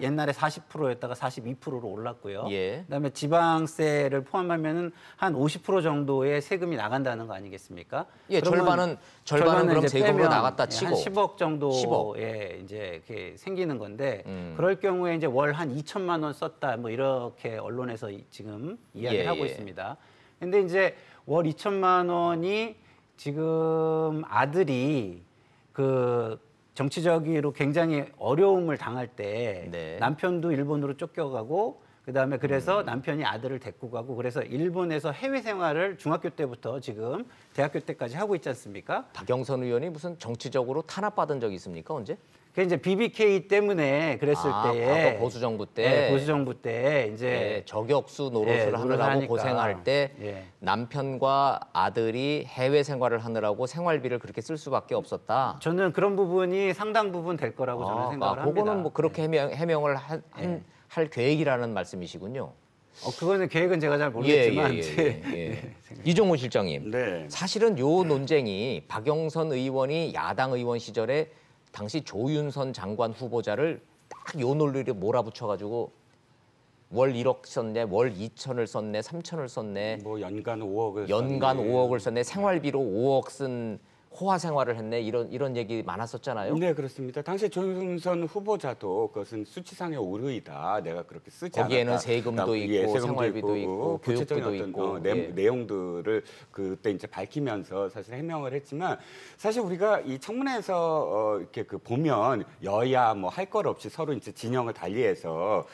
옛날에 40%였다가 42%로 올랐고요.
예.
그다음에 지방세를 포함하면은 한 50% 정도의 세금이 나간다는 거 아니겠습니까?
예,
그러면
절반은 그럼
이제
세금으로
빼면
나갔다 치고.
한 10억 정도에
10억.
이제 이렇게 생기는 건데 그럴 경우에 이제 월 한 2천만 원 썼다 뭐 이렇게 언론에서 지금 이야기를 하고 있습니다. 근데 이제 월 2천만 원이 지금 아들이 정치적으로 굉장히 어려움을 당할 때
네.
남편도 일본으로 쫓겨가고 그다음에 그래서 남편이 아들을 데리고 가고 그래서 일본에서 해외 생활을 중학교 때부터 지금 대학교 때까지 하고 있지 않습니까?
박영선 의원이 무슨 정치적으로 탄압받은 적이 있습니까? 언제?
그 이제 BBK 때문에 그랬을 때에
과거 보수 정부 때
네, 보수 정부 때 이제
저격수 노릇을
예,
하느라고
하니까.
고생할 때
예.
남편과 아들이 해외 생활을 하느라고 생활비를 그렇게 쓸 수밖에 없었다.
저는 그런 부분이 상당 부분 될 거라고 저는 생각을 합니다.
그거는 뭐 그렇게 해명을 할 계획이라는 말씀이시군요.
그거는 계획은 제가 잘 모르겠지만
이종호 실장님,
네.
사실은 요 논쟁이 박영선 의원이 야당 의원 시절에 당시 조윤선 장관 후보자를 딱 요 논리를 몰아붙여가지고 월 1억 썼네, 월 2천을 썼네, 3천을 썼네,
뭐 연간 5억을
연간 5억을 썼네, 생활비로 5억 쓴 호화 생활을 했네 이런 얘기 많았었잖아요.
네, 그렇습니다. 당시 조윤선 후보자도 그것은 수치상의 오류이다. 내가 그렇게 쓰지 않았다.
거기에는 세금도 있고
세금도
생활비도 있고
구체적인
교육비도
어떤
있고 예.
내용들을 그때 이제 밝히면서 사실 해명을 했지만 사실 우리가 이 청문회에서 이렇게 그 보면 여야 뭐 할 것 없이 서로 이제 진영을 달리해서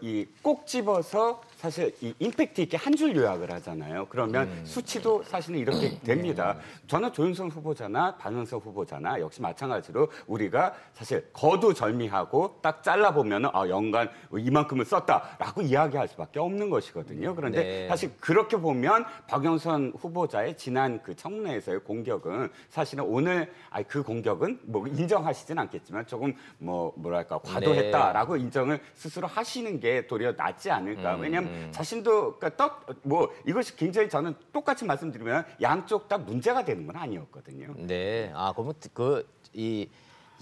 이 꼭 집어서 사실 이 임팩트 있게 한 줄 요약을 하잖아요. 그러면 수치도 사실은 이렇게 됩니다. 저는 조윤선 후보자나 박영선 후보자나 역시 마찬가지로 우리가 사실 거두절미하고 딱 잘라보면은 연간 이만큼을 썼다라고 이야기할 수밖에 없는 것이거든요. 그런데
네.
사실 그렇게 보면 박영선 후보자의 지난 그 청문회에서의 공격은 사실은 오늘 그 공격은 뭐 인정하시진 않겠지만 조금 뭐랄까 과도했다라고 인정을 스스로 하시는 게 도리어 낫지 않을까. 왜냐하면 자신도 그러니까 이것이 굉장히 저는 똑같이 말씀드리면 양쪽 다 문제가 되는 건 아니었거든요.
네. 그러면 이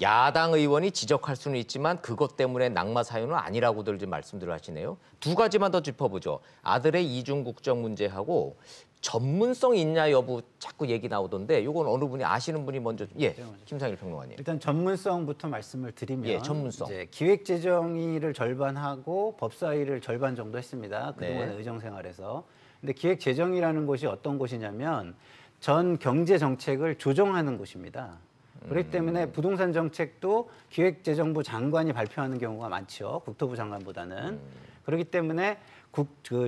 야당 의원이 지적할 수는 있지만 그것 때문에 낙마 사유는 아니라고들 좀 말씀들을 하시네요. 두 가지만 더 짚어보죠. 아들의 이중 국적 문제하고 전문성 있냐 여부 자꾸 얘기 나오던데 이건 어느 분이 아시는 분이 먼저 김상일 평론가님.
일단 전문성부터 말씀을 드리면
전문성.
이제 기획재정위를 절반하고 법사위를 절반 정도 했습니다. 그동안
네.
의정생활에서. 근데 기획재정이라는 곳이 어떤 곳이냐면 전 경제 정책을 조정하는 곳입니다. 그렇기 때문에 부동산 정책도 기획재정부 장관이 발표하는 경우가 많죠. 국토부 장관보다는. 그렇기 때문에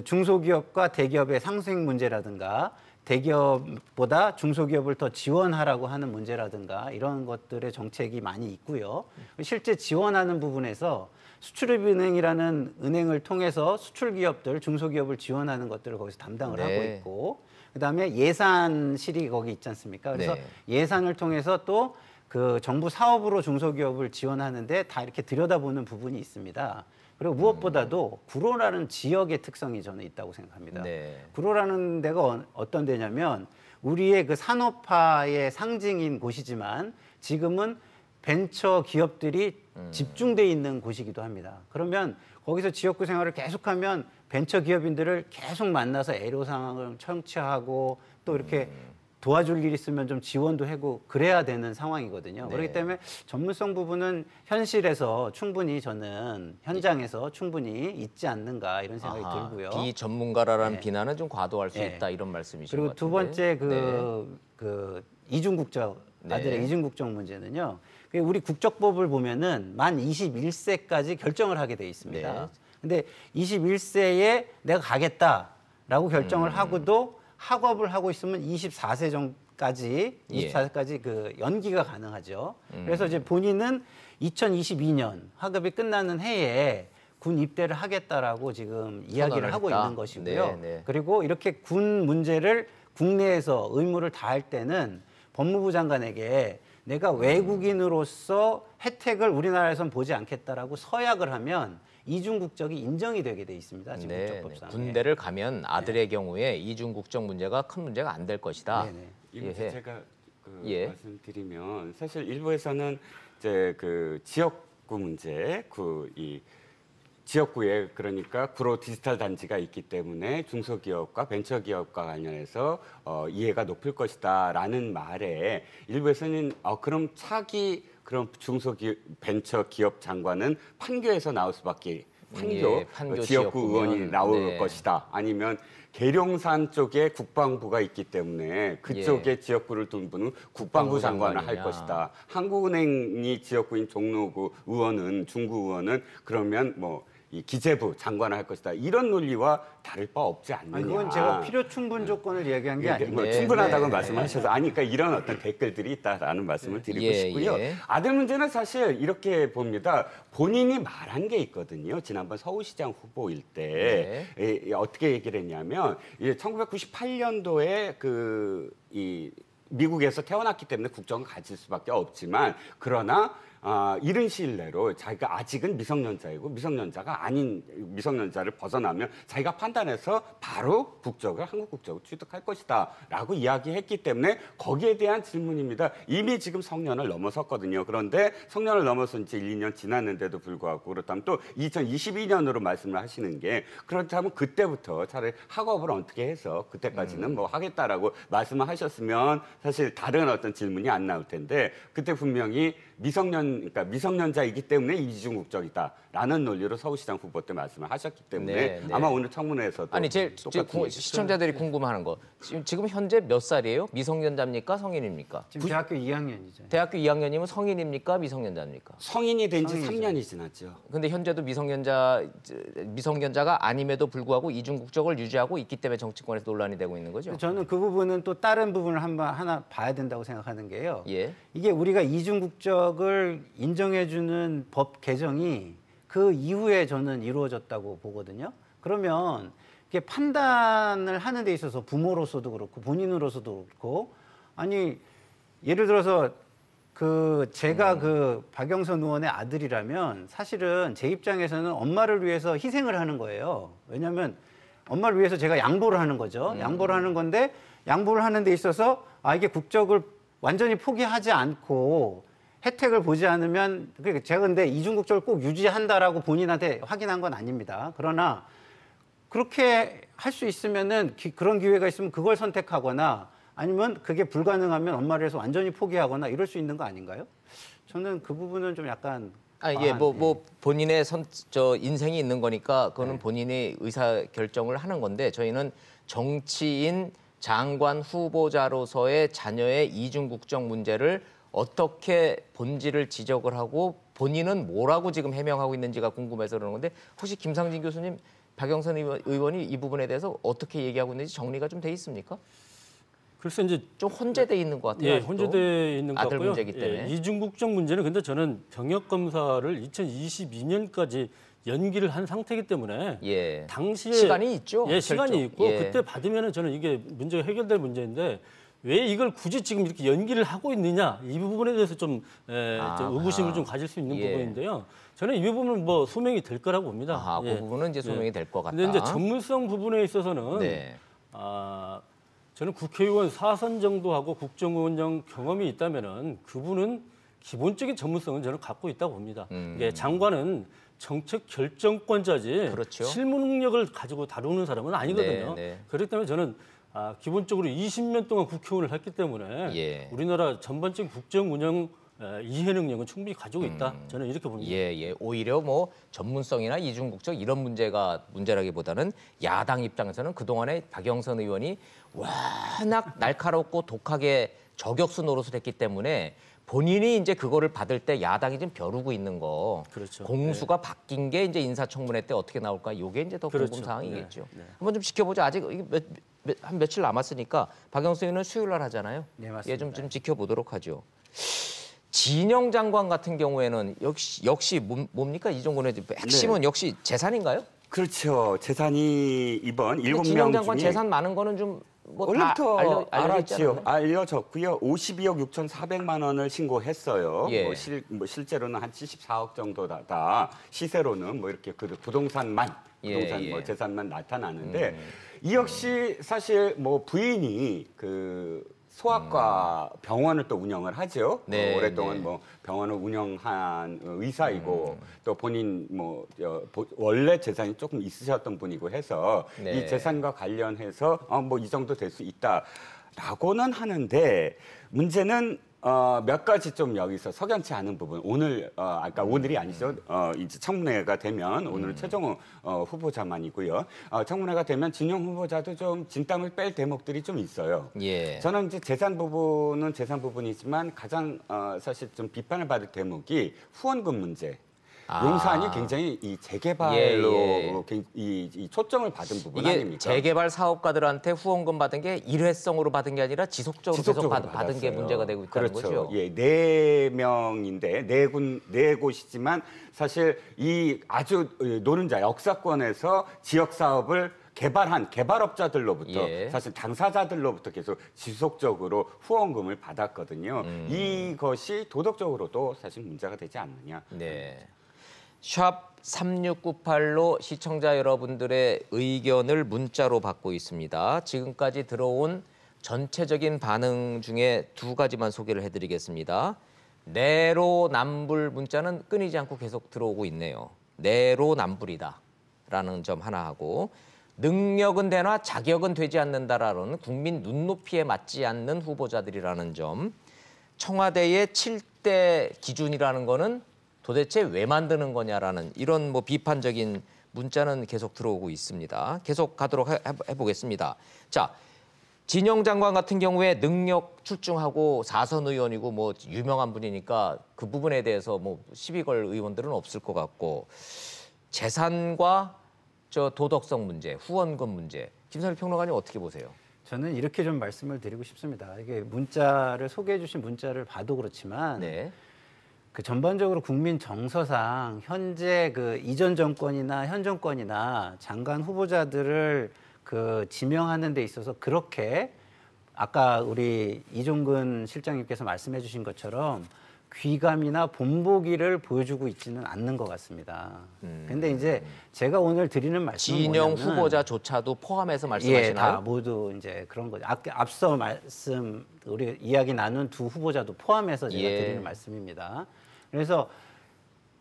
중소기업과 대기업의 상생 문제라든가 대기업보다 중소기업을 더 지원하라고 하는 문제라든가 이런 것들의 정책이 많이 있고요. 실제 지원하는 부분에서 수출입은행이라는 은행을 통해서 수출기업들, 중소기업을 지원하는 것들을 거기서 담당을 하고 있고 그다음에 예산실이 거기 있지 않습니까? 그래서 예산을 통해서 또 그 정부 사업으로 중소기업을 지원하는데 다 이렇게 들여다보는 부분이 있습니다. 그리고 무엇보다도 구로라는 지역의 특성이 저는 있다고 생각합니다. 구로라는 데가 어떤 데냐면 우리의 그 산업화의 상징인 곳이지만 지금은 벤처 기업들이 집중돼 있는 곳이기도 합니다. 그러면 거기서 지역구 생활을 계속하면 벤처 기업인들을 계속 만나서 애로사항을 청취하고 또 이렇게 도와줄 일 있으면 좀 지원도 하고 그래야 되는 상황이거든요. 그렇기 때문에 전문성 부분은 현실에서 충분히 저는 현장에서 충분히 있지 않는가 이런 생각이 들고요.
비전문가라는 비난은 좀 과도할 수 있다 이런 말씀이신 것 같은데.
그리고 두 번째 그 이중국적 아들의 이중국적 문제는요. 우리 국적법을 보면은 만 21세까지 결정을 하게 돼 있습니다. 근데 21세에 내가 가겠다라고 결정을 하고도 학업을 하고 있으면 24세 전까지 24세까지 그 연기가 가능하죠. 그래서 이제 본인은 2022년 학업이 끝나는 해에 군 입대를 하겠다라고 지금 이야기를 하고 있는 것이고요. 그리고 이렇게 군 문제를 국내에서 의무를 다할 때는 법무부 장관에게 내가 외국인으로서 혜택을 우리나라에선 보지 않겠다라고 서약을 하면 이중 국적이 인정이 되게 돼 있습니다. 지금 국적법상에.
군대를 가면 아들의 경우에 이중 국적 문제가 큰 문제가 안 될 것이다.
제가 말씀드리면 사실 일부에서는 이제 그 지역구 문제, 이 지역구에 그러니까 구로 디지털 단지가 있기 때문에 중소기업과 벤처기업과 관련해서 이해가 높을 것이다라는 말에 일부에서는 그럼 그럼 중소기업 벤처기업 장관은 판교에서 나올 수밖에 판교 지역구 의원이 나올 것이다. 아니면 계룡산 쪽에 국방부가 있기 때문에 그쪽에 지역구를 둔 분은 국방부 장관을 할 것이다. 한국은행이 지역구인 종로구 의원은 중구 의원은 그러면 이 기재부 장관을 할 것이다. 이런 논리와 다를 바 없지 않느냐.
그건 제가 필요 충분 조건을 얘기한 게 아니고
충분하다고 말씀하셔서 그러니까 이런 어떤 댓글들이 있다라는 말씀을 드리고 싶고요. 아들 문제는 사실 이렇게 봅니다. 본인이 말한 게 있거든요. 지난번 서울시장 후보일 때 어떻게 얘기를 했냐면 1998년도에 미국에서 태어났기 때문에 국적을 가질 수밖에 없지만 그러나 이른 시일 내로 자기가 아직은 미성년자이고 미성년자가 아닌 미성년자를 벗어나면 자기가 판단해서 바로 한국 국적을 취득할 것이다라고 이야기했기 때문에 거기에 대한 질문입니다. 이미 지금 성년을 넘어섰거든요. 그런데 성년을 넘어선 지 1, 2년 지났는데도 불구하고 그렇다면 또 2022년으로 말씀을 하시는 게 그렇다면 그때부터 차라리 학업을 어떻게 해서 그때까지는 뭐 하겠다라고 말씀을 하셨으면 사실 다른 어떤 질문이 안 나올 텐데 그때 분명히 그러니까 미성년자이기 때문에 이중 국적이다라는 논리로 서울시장 후보 때 말씀을 하셨기 때문에
네, 네.
아마 오늘 청문회에서도
아니 제일
똑같은
시청자들이 궁금해하는 거 지금 현재 몇 살이에요? 미성년자입니까? 성인입니까?
지금 대학교 2학년이죠.
대학교 2학년이면 성인입니까? 미성년자입니까?
성인이 된 지
성인이죠.
3년이 지났죠.
근데 현재도 미성년자가 아님에도 불구하고 이중 국적을 유지하고 있기 때문에 정치권에서 논란이 되고 있는 거죠.
저는 그 부분은 또 다른 부분을 하나 봐야 된다고 생각하는 게요.
예.
이게 우리가 이중 국적을 인정해주는 법 개정이 그 이후에 저는 이루어졌다고 보거든요. 그러면 이게 판단을 하는 데 있어서 부모로서도 그렇고 본인으로서도 그렇고 아니 예를 들어서 제가 박영선 의원의 아들이라면 사실은 제 입장에서는 엄마를 위해서 희생을 하는 거예요. 왜냐하면 엄마를 위해서 제가 양보를 하는 거죠. 양보를 하는 건데 양보를 하는 데 있어서 이게 국적을 완전히 포기하지 않고 혜택을 보지 않으면 제가 근데 이중국적을 꼭 유지한다라고 본인한테 확인한 건 아닙니다. 그러나 그렇게 할 수 있으면은 그런 기회가 있으면 그걸 선택하거나 아니면 그게 불가능하면 엄마를 위해서 완전히 포기하거나 이럴 수 있는 거 아닌가요? 저는 그 부분은 좀 약간
뭐 본인의 인생이 있는 거니까 그거는 본인이 의사 결정을 하는 건데 저희는 정치인 장관 후보자로서의 자녀의 이중 국적 문제를 어떻게 본질을 지적을 하고 본인은 뭐라고 지금 해명하고 있는지가 궁금해서 그러는 건데 혹시 김상진 교수님, 박영선 의원이 이 부분에 대해서 어떻게 얘기하고 있는지 정리가 좀 돼 있습니까?
글쎄 이제
좀 혼재돼 있는 것 같아요.
예,
아직도.
혼재돼 있는 것
아들
같고요.
문제이기 때문에.
예, 이중국적 문제는 근데 저는 병역 검사를 2022년까지 연기를 한 상태이기 때문에
예.
당시에
시간이 있죠.
예, 시간이
결정.
있고
예.
그때 받으면은 저는 이게 문제가 해결될 문제인데 왜 이걸 굳이 지금 이렇게 연기를 하고 있느냐 이 부분에 대해서 좀 의구심을 좀 가질 수 있는
예.
부분인데요. 저는 이 부분은 뭐 소명이 될 거라고 봅니다.
그 부분은 이제 소명이 될 것 같다.
근데 이제 전문성 부분에 있어서는
네.
저는 국회의원 4선 정도 하고 국정운영 경험이 있다면은 그분은 기본적인 전문성은 저는 갖고 있다고 봅니다. 이게 장관은 정책 결정권자지
그렇죠.
실무 능력을 가지고 다루는 사람은 아니거든요.
네, 네.
그렇기 때문에 저는 기본적으로 20년 동안 국회의원을 했기 때문에
예.
우리나라 전반적인 국정운영 이해 능력은 충분히 가지고 있다. 저는 이렇게 봅니다.
예. 오히려 뭐 전문성이나 이중국적 이런 문제라기보다는 야당 입장에서는 그동안에 박영선 의원이 워낙 날카롭고 독하게 저격수 노릇을 했기 때문에 본인이 이제 그거를 받을 때 야당이 좀 벼르고 있는 거.
그렇죠.
공수가 바뀐 게 이제 인사청문회 때 어떻게 나올까? 이게 이제 더
그렇죠.
궁금 사항이겠죠.
네.
한번 좀 지켜보자. 아직 이게 한 며칠 남았으니까 박영선 의원은 수요일 날 하잖아요.
네, 맞습니다.
좀 지켜보도록 하죠. 진영 장관 같은 경우에는 역시 뭡니까? 이종건의 핵심은 역시 재산인가요?
그렇죠. 재산이 이번 7명
진영 장관
중에
재산 많은 거는 좀 뭐 다
원래부터
알려졌지
알았지요.
않았나요?
알려졌고요. 52억 6,400만 원을 신고했어요.
예.
실제로는 한 74억 정도다. 시세로는 뭐 이렇게 그 부동산
예.
재산만 나타나는데 이 역시 사실 뭐 부인이 소아과 병원을 또 운영을 하죠.
네,
오랫동안
네.
뭐 병원을 운영한 의사이고 또 본인 원래 재산이 조금 있으셨던 분이고 해서
네.
이 재산과 관련해서 뭐 이 정도 될 수 있다라고는 하는데 문제는 몇 가지 좀 여기서 석연치 않은 부분. 오늘이 아니죠. 이제 청문회가 되면 오늘은 최종호 후보자만이고요. 청문회가 되면 진영 후보자도 좀 진땀을 뺄 대목들이 좀 있어요.
예.
저는 이제 재산 부분은 재산 부분이지만 가장 사실 좀 비판을 받을 대목이 후원금 문제. 용산이 굉장히 이 재개발로 이 초점을 받은 부분
이게
아닙니까?
재개발 사업가들한테 후원금 받은 게 일회성으로 받은 게 아니라 지속적으로 계속 받은 게
받았어요.
문제가 되고 있다는
그렇죠.
거죠.
예, 4명인데 네 곳이지만 사실 이 아주 노른자 역사권에서 지역 사업을 개발한 개발업자들로부터
예.
사실 당사자들로부터 계속 지속적으로 후원금을 받았거든요. 이것이 도덕적으로도 사실 문제가 되지 않느냐.
네. 샵 3698로 시청자 여러분들의 의견을 문자로 받고 있습니다. 지금까지 들어온 전체적인 반응 중에 두 가지만 소개를 해드리겠습니다. 내로남불 문자는 끊이지 않고 계속 들어오고 있네요. 내로남불이다라는 점 하나 하고, 능력은 되나 자격은 되지 않는다라는 국민 눈높이에 맞지 않는 후보자들이라는 점, 청와대의 7대 기준이라는 거는 도대체 왜 만드는 거냐라는 이런 뭐 비판적인 문자는 계속 들어오고 있습니다. 계속 가도록 해보겠습니다. 자, 진영 장관 같은 경우에 능력 출중하고 4선 의원이고 뭐 유명한 분이니까 그 부분에 대해서 뭐 시비 걸 의원들은 없을 것 같고, 재산과 저 도덕성 문제, 후원금 문제, 김선일 평론가님 어떻게 보세요?
저는 이렇게 좀 말씀을 드리고 싶습니다. 이게 문자를 소개해 주신 문자를 봐도 그렇지만
네.
그 전반적으로 국민 정서상 현재 그 이전 정권이나 현 정권이나 장관 후보자들을 그 지명하는 데 있어서 그렇게 아까 우리 이종근 실장님께서 말씀해 주신 것처럼 귀감이나 본보기를 보여주고 있지는 않는 것 같습니다. 근데 이제 제가 오늘 드리는 말씀은
진영
뭐냐면,
후보자조차도 포함해서
예,
말씀하시나요?
다 모두 이제 그런 거죠. 앞서 말씀 우리 이야기 나눈 두 후보자도 포함해서 제가
예.
드리는 말씀입니다. 그래서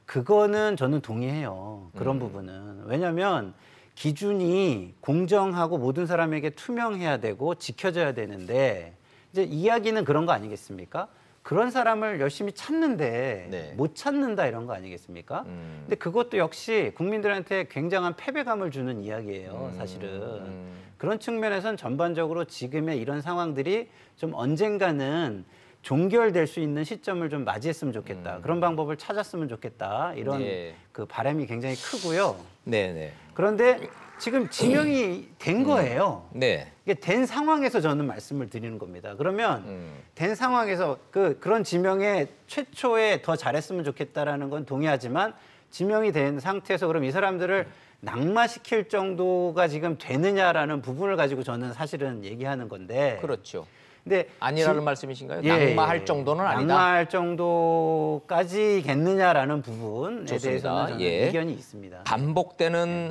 그거는 저는 동의해요. 그런 부분은. 왜냐하면 기준이 공정하고 모든 사람에게 투명해야 되고 지켜져야 되는데, 이제 이야기는 그런 거 아니겠습니까? 그런 사람을 열심히 찾는데
네.
못 찾는다 이런 거 아니겠습니까? 근데 그것도 역시 국민들한테 굉장한 패배감을 주는 이야기예요, 사실은. 그런 측면에서는 전반적으로 지금의 이런 상황들이 좀 언젠가는 종결될 수 있는 시점을 좀 맞이했으면 좋겠다. 그런 방법을 찾았으면 좋겠다. 이런
네.
그 바람이 굉장히 크고요.
네네.
그런데 지금 지명이 된 거예요.
네.
이게 된 상황에서 저는 말씀을 드리는 겁니다. 그러면 된 상황에서 그런 지명에 최초에 더 잘했으면 좋겠다라는 건 동의하지만, 지명이 된 상태에서 그럼 이 사람들을 낙마시킬 정도가 지금 되느냐라는 부분을 가지고 저는 사실은 얘기하는 건데.
그렇죠.
근데
아니라는 말씀이신가요?
예,
낙마할 정도는 아니다.
낙마할 정도까지겠느냐라는 부분에
좋습니다.
대해서는 저는
예.
의견이 있습니다.
반복되는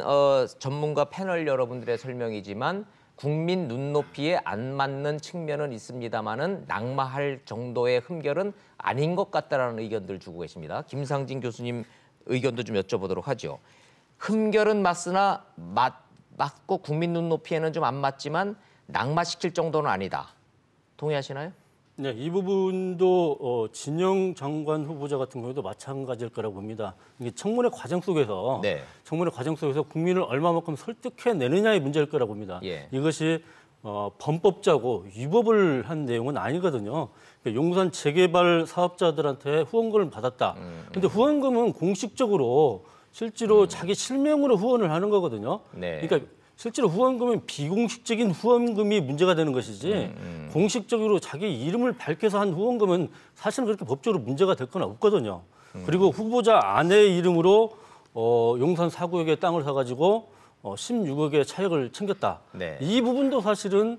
전문가 패널 여러분들의 설명이지만 국민 눈높이에 안 맞는 측면은 있습니다만은 낙마할 정도의 흠결은 아닌 것 같다라는 의견들 주고 계십니다. 김상진 교수님 의견도 좀 여쭤보도록 하죠. 흠결은 맞으나 맞고 국민 눈높이에는 좀 안 맞지만 낙마시킬 정도는 아니다. 동의하시나요?
네, 이 부분도 진영 장관 후보자 같은 경우도 마찬가지일 거라고 봅니다. 이게 청문회 과정 속에서 국민을 얼마만큼 설득해내느냐의 문제일 거라고 봅니다.
예.
이것이 범법자고 위법을 한 내용은 아니거든요. 그러니까 용산 재개발 사업자들한테 후원금을 받았다. 근데 후원금은 공식적으로 실제로 자기 실명으로 후원을 하는 거거든요.
네.
그러니까 실제로 후원금은 비공식적인 후원금이 문제가 되는 것이지 공식적으로 자기 이름을 밝혀서 한 후원금은 사실은 그렇게 법적으로 문제가 될 건 없거든요. 그리고 후보자 아내의 이름으로 용산 4구역의 땅을 사가지고 16억의 차익을 챙겼다.
네.
이 부분도 사실은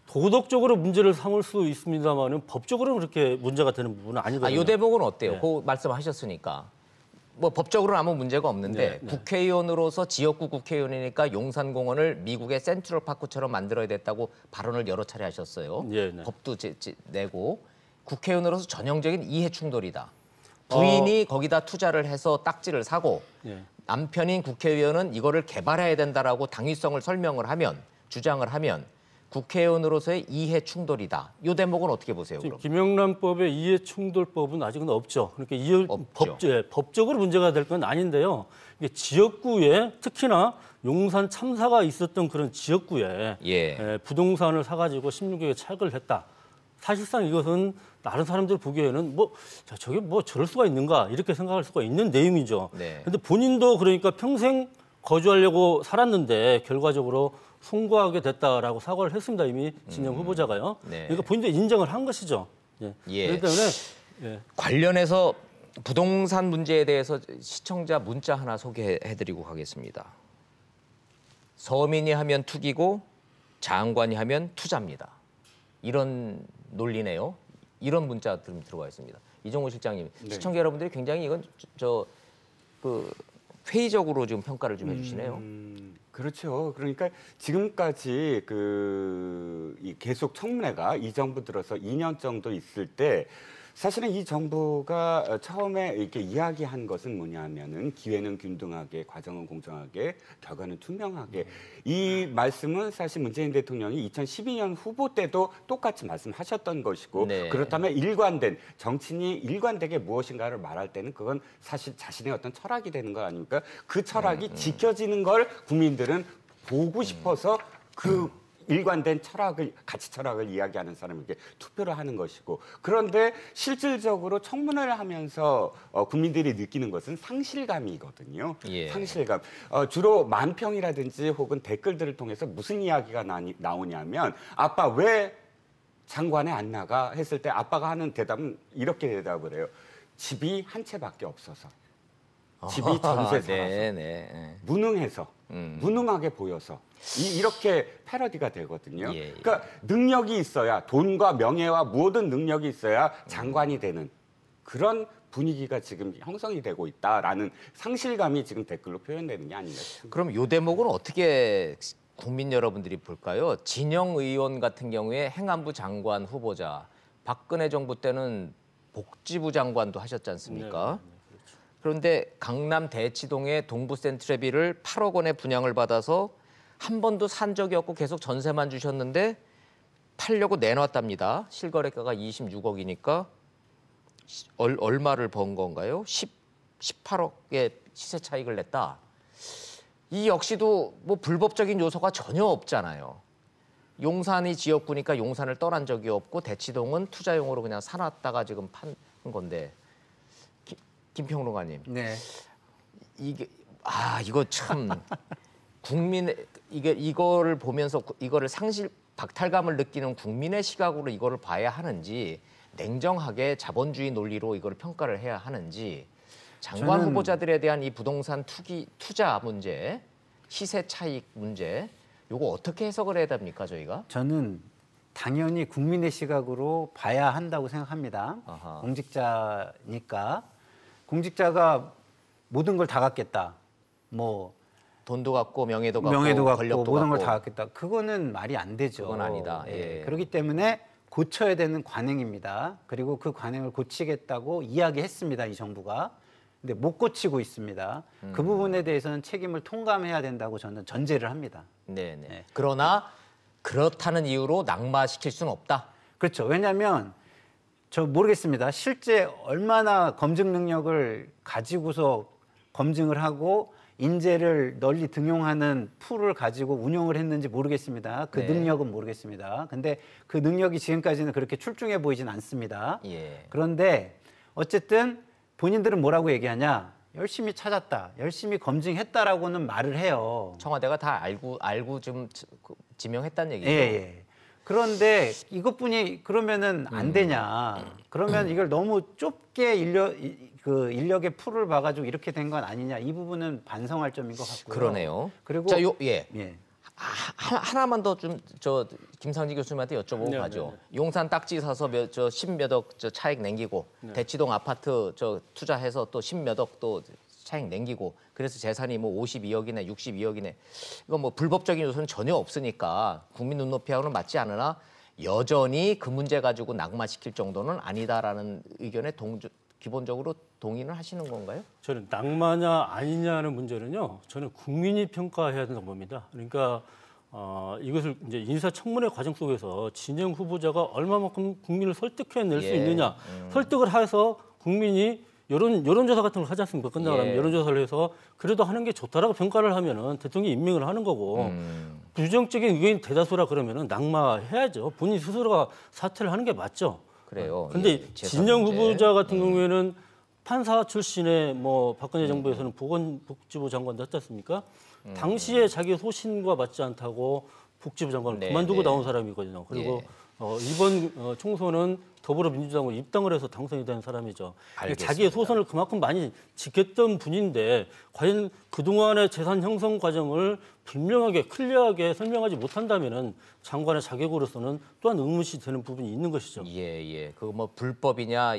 도덕적으로 문제를 삼을 수 있습니다만은 법적으로는 그렇게 문제가 되는 부분은 아니거든요.
이 대목은 어때요?
네.
그 말씀하셨으니까. 뭐 법적으로는 아무 문제가 없는데
네.
국회의원으로서 지역구 국회의원이니까 용산공원을 미국의 센트럴파크처럼 만들어야 됐다고 발언을 여러 차례 하셨어요.
네, 네.
법도 내고 국회의원으로서 전형적인 이해 충돌이다. 부인이 거기다 투자를 해서 딱지를 사고
네.
남편인 국회의원은 이거를 개발해야 된다라고 당위성을 설명을 하면 주장을 하면 국회의원으로서의 이해 충돌이다. 이 대목은 어떻게 보세요? 그럼?
김영란법의 이해 충돌법은 아직은 없죠. 그러니까
없죠.
법적으로 문제가 될 건 아닌데요. 이게 지역구에 특히나 용산 참사가 있었던 그런 지역구에
예.
부동산을 사가지고 16억의 차익을 했다. 사실상 이것은 다른 사람들 보기에는 저게 저럴 수가 있는가 이렇게 생각할 수가 있는 내용이죠.
네.
그런데 본인도 그러니까 평생 거주하려고 살았는데 결과적으로 송구하게 됐다라고 사과를 했습니다. 이미 진영 후보자가요.
네.
그러니까 본인도 인정을 한 것이죠. 예.
예.
그렇기 때문에 예.
관련해서 부동산 문제에 대해서 시청자 문자 하나 소개해드리고 가겠습니다. 서민이 하면 투기고 장관이 하면 투자입니다. 이런 논리네요. 이런 문자들이 들어와 있습니다. 이종호 실장님,
네.
시청자 여러분들이 굉장히 이건 회의적으로 지금 평가를 좀 해주시네요.
그렇죠. 그러니까 지금까지 이 계속 청문회가 이 정부 들어서 2년 정도 있을 때 사실은 이 정부가 처음에 이렇게 이야기한 것은 뭐냐면은 기회는 균등하게, 과정은 공정하게, 결과는 투명하게. 이 말씀은 사실 문재인 대통령이 2012년 후보 때도 똑같이 말씀하셨던 것이고
네.
그렇다면 정치인이 일관되게 무엇인가를 말할 때는 그건 사실 자신의 어떤 철학이 되는 거 아닙니까? 그 철학이 지켜지는 걸 국민들은 보고 싶어서 그 일관된 가치 철학을 이야기하는 사람에게 투표를 하는 것이고 그런데 실질적으로 청문회를 하면서 국민들이 느끼는 것은 상실감이거든요.
예.
상실감. 주로 만평이라든지 혹은 댓글들을 통해서 무슨 이야기가 나오냐면 아빠 왜 장관에 안 나가 했을 때 아빠가 하는 대답은 이렇게 대답을 해요. 집이 한 채밖에 없어서. 집이 전세 살아서.
네.
무능해서. 무능하게 보여서. 이렇게 패러디가 되거든요.
예.
그러니까 능력이 있어야 돈과 명예와 모든 능력이 있어야 장관이 되는 그런 분위기가 지금 형성이 되고 있다라는 상실감이 지금 댓글로 표현되는 게 아닌가 싶습니다.
그럼 이 대목은 어떻게 국민 여러분들이 볼까요? 진영 의원 같은 경우에 행안부 장관 후보자, 박근혜 정부 때는 복지부 장관도 하셨지 않습니까? 그런데 강남 대치동의 동부 센트레비를 8억 원의 분양을 받아서 한 번도 산 적이 없고 계속 전세만 주셨는데 팔려고 내놨답니다. 실거래가가 26억이니까 얼마를 번 건가요? 18억의 시세 차익을 냈다. 이 역시도 뭐 불법적인 요소가 전혀 없잖아요. 용산이 지역구니까 용산을 떠난 적이 없고 대치동은 투자용으로 그냥 사놨다가 지금 판 건데 김평론가님.
네.
이거 참 이거를 보면서 이거를 박탈감을 느끼는 국민의 시각으로 이거를 봐야 하는지 냉정하게 자본주의 논리로 이거를 평가를 해야 하는지 장관 후보자들에 대한 이 부동산 투자 문제, 시세 차익 문제 요거 어떻게 해석을 해야 됩니까 저희가?
저는 당연히 국민의 시각으로 봐야 한다고 생각합니다.
아하.
공직자니까 공직자가 모든 걸 다 갖겠다. 뭐
돈도 갖고 명예도 갖고
갖고
권력도
모든 걸
갖고.
다 갖겠다. 그거는 말이 안 되죠.
그건 아니다. 예.
그렇기 때문에 고쳐야 되는 관행입니다. 그리고 그 관행을 고치겠다고 이야기했습니다. 이 정부가. 근데 못 고치고 있습니다. 그 부분에 대해서는 책임을 통감해야 된다고 저는 전제를 합니다.
네네.
네.
그러나 그렇다는 이유로 낙마시킬 수는 없다.
그렇죠. 왜냐하면 저 모르겠습니다. 실제 얼마나 검증 능력을 가지고서 검증을 하고 인재를 널리 등용하는 풀을 가지고 운용을 했는지 모르겠습니다. 그
네.
능력은 모르겠습니다. 근데 그 능력이 지금까지는 그렇게 출중해 보이진 않습니다.
예.
그런데 어쨌든 본인들은 뭐라고 얘기하냐? 열심히 찾았다, 열심히 검증했다라고는 말을 해요.
청와대가 다 알고 좀 지명했다는 얘기죠.
예. 그런데 이것뿐이 그러면은 안 되냐? 그러면 이걸 너무 좁게 인력의 풀을 봐가지고 이렇게 된 건 아니냐? 이 부분은 반성할 점인 것 같고요.
그러네요.
그리고
자,
예.
하나만 더 좀 김상지 교수님한테 여쭤보고
네,
가죠.
네, 네.
용산 딱지 사서 10몇억 차익 남기고 대치동 아파트 투자해서 또 10몇억 또 차익 남기고 그래서 재산이 뭐 52억이네 62억이네 이거 뭐 불법적인 요소는 전혀 없으니까 국민 눈높이하고는 맞지 않으나 여전히 그 문제 가지고 낙마시킬 정도는 아니다라는 의견에 기본적으로 동의는 하시는 건가요?
저는 낙마냐 아니냐는 문제는요. 저는 국민이 평가해야 된다고 봅니다. 그러니까 이것을 이제 인사청문회 과정 속에서 진영 후보자가 얼마만큼 국민을 설득해낼 수
예.
있느냐, 설득을 해서 국민이 여론조사 같은 걸 하지 않습니까? 끝나고 나면
예.
여론조사를 해서 그래도 하는 게 좋다라고 평가를 하면은 대통령이 임명을 하는 거고 부정적인 의견이 대다수라 그러면은 낙마해야죠. 본인 스스로가 사퇴를 하는 게 맞죠.
그래요.
근데
예, 재산
진영
문제.
후보자 같은 경우에는 판사 출신의 뭐 박근혜 정부에서는 보건복지부 장관도 했지 않습니까? 당시에 자기 소신과 맞지 않다고 복지부 장관을
네,
그만두고
네.
나온 사람이거든요. 그리고
예.
이번 총선은 더불어민주당으로 입당을 해서 당선이 된 사람이죠.
알겠습니다.
자기의 소선을 그만큼 많이 지켰던 분인데 과연 그동안의 재산 형성 과정을 분명하게 클리어하게 설명하지 못한다면은 장관의 자격으로서는 또한 의문시 되는 부분이 있는 것이죠.
예. 그 뭐 불법이냐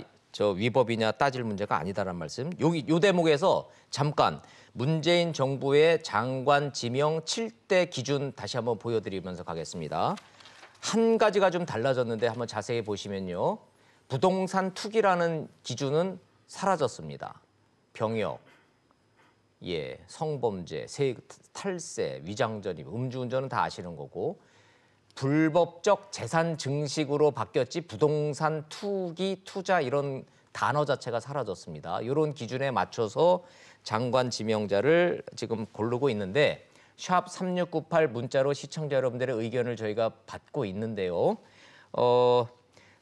위법이냐 따질 문제가 아니다라는 말씀. 요 대목에서 잠깐 문재인 정부의 장관 지명 7대 기준 다시 한번 보여드리면서 가겠습니다. 한 가지가 좀 달라졌는데 한번 자세히 보시면요. 부동산 투기라는 기준은 사라졌습니다. 병역, 성범죄, 탈세, 위장전입, 음주운전은 다 아시는 거고 불법적 재산 증식으로 바뀌었지 부동산 투기, 투자 이런 단어 자체가 사라졌습니다. 이런 기준에 맞춰서 장관 지명자를 지금 고르고 있는데 샵 3698 문자로 시청자 여러분들의 의견을 저희가 받고 있는데요.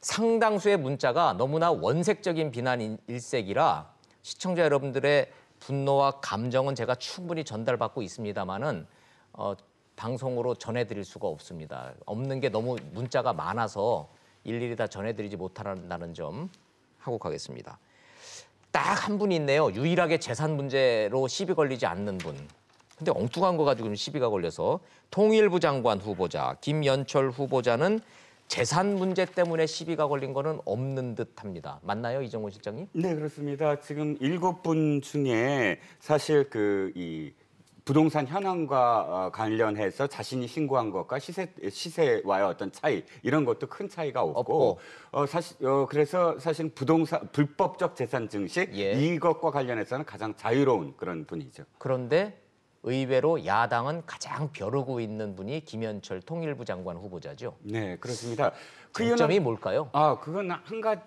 상당수의 문자가 너무나 원색적인 비난 일색이라 시청자 여러분들의 분노와 감정은 제가 충분히 전달받고 있습니다마는 방송으로 전해드릴 수가 없습니다. 없는 게 너무 문자가 많아서 일일이 다 전해드리지 못한다는 점 하고 가겠습니다. 딱 한 분이 있네요. 유일하게 재산 문제로 시비 걸리지 않는 분. 근데 엉뚱한 거 가지고 시비가 걸려서 통일부 장관 후보자 김연철 후보자는 재산 문제 때문에 시비가 걸린 거는 없는 듯합니다. 맞나요, 이정훈 실장님?
네, 그렇습니다. 지금 7분 중에 사실 이 부동산 현황과 관련해서 자신이 신고한 것과 시세와의 어떤 차이 이런 것도 큰 차이가 없고 그래서 사실 부동산 불법적 재산 증식 이것과 관련해서는 가장 자유로운 그런 분이죠.
그런데 의외로 야당은 가장 벼르고 있는 분이 김현철 통일부 장관 후보자죠.
네, 그렇습니다. 그
점이 뭘까요?
그건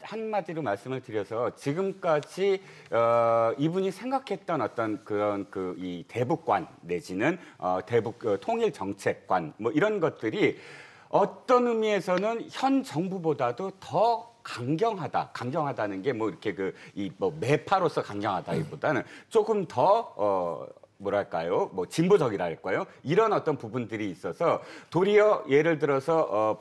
한마디로 말씀을 드려서 지금까지 이분이 생각했던 어떤 그런 이 대북관 내지는 대북 통일 정책관 뭐 이런 것들이 어떤 의미에서는 현 정부보다도 더 강경하다는 게 뭐 이렇게 매파로서 강경하다기보다는 조금 더 뭐랄까요? 뭐 진보적이랄까요? 이런 어떤 부분들이 있어서 도리어 예를 들어서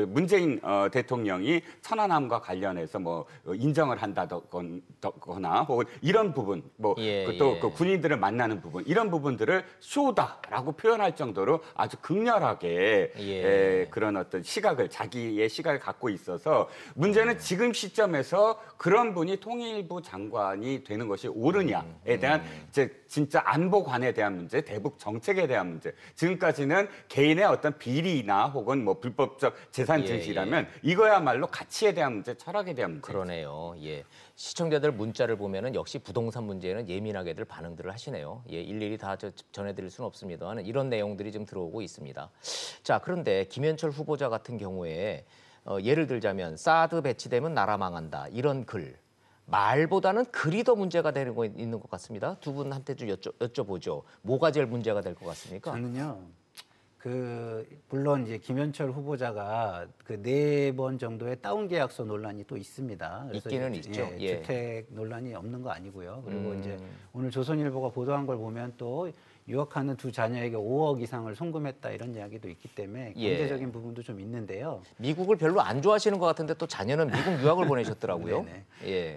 문재인 대통령이 천안함과 관련해서 뭐 인정을 한다거나 혹은 이런 부분 또 그 군인들을 만나는 부분 이런 부분들을 쇼다라고 표현할 정도로 아주 극렬하게 그런 어떤 자기의 시각을 갖고 있어서 문제는 지금 시점에서 그런 분이 통일부 장관이 되는 것이 옳으냐에 대한 진짜 안보관에 대한 문제, 대북 정책에 대한 문제. 지금까지는 개인의 어떤 비리나 혹은 뭐 불법적 재산 증식이라면 이거야말로 가치에 대한 문제, 철학에 대한 문제.
그러네요. 시청자들 문자를 보면은 역시 부동산 문제에는 예민하게들 반응들을 하시네요. 일일이 다 전해드릴 수는 없습니다만 이런 내용들이 좀 들어오고 있습니다. 자, 그런데 김현철 후보자 같은 경우에 예를 들자면 사드 배치되면 나라 망한다 이런 글. 말보다는 글이 더 문제가 되는 거 있는 것 같습니다. 두 분한테 좀 여쭤보죠. 뭐가 제일 문제가 될 것 같습니까?
저는요. 물론 이제 김현철 후보자가 4번 정도의 다운 계약서 논란이 또 있습니다. 그래서
있기는 있죠.
주택 논란이 없는 거 아니고요. 그리고 이제 오늘 조선일보가 보도한 걸 보면 또 유학하는 2 자녀에게 5억 이상을 송금했다 이런 이야기도 있기 때문에 경제적인 부분도 좀 있는데요.
미국을 별로 안 좋아하시는 것 같은데 또 자녀는 미국 유학을 보내셨더라고요.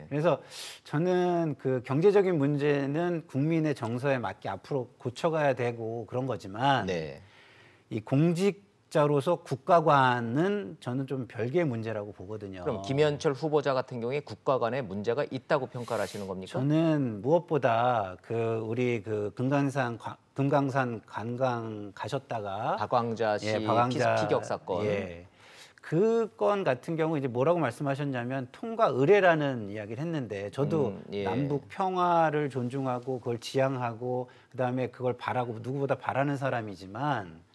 그래서 저는 그 경제적인 문제는 국민의 정서에 맞게 앞으로 고쳐가야 되고 그런 거지만 이 공직자로서 국가관은 저는 좀 별개의 문제라고 보거든요.
그럼 김현철 후보자 같은 경우에 국가관에 문제가 있다고 평가를 하시는 겁니까?
저는 무엇보다 우리 금강산 관광 가셨다가
박광자 씨 피격 사건.
그 건 같은 경우 이제 뭐라고 말씀하셨냐면 통과 의례라는 이야기를 했는데 저도 남북 평화를 존중하고 그걸 지향하고 그다음에 그걸 바라고 누구보다 바라는 사람이지만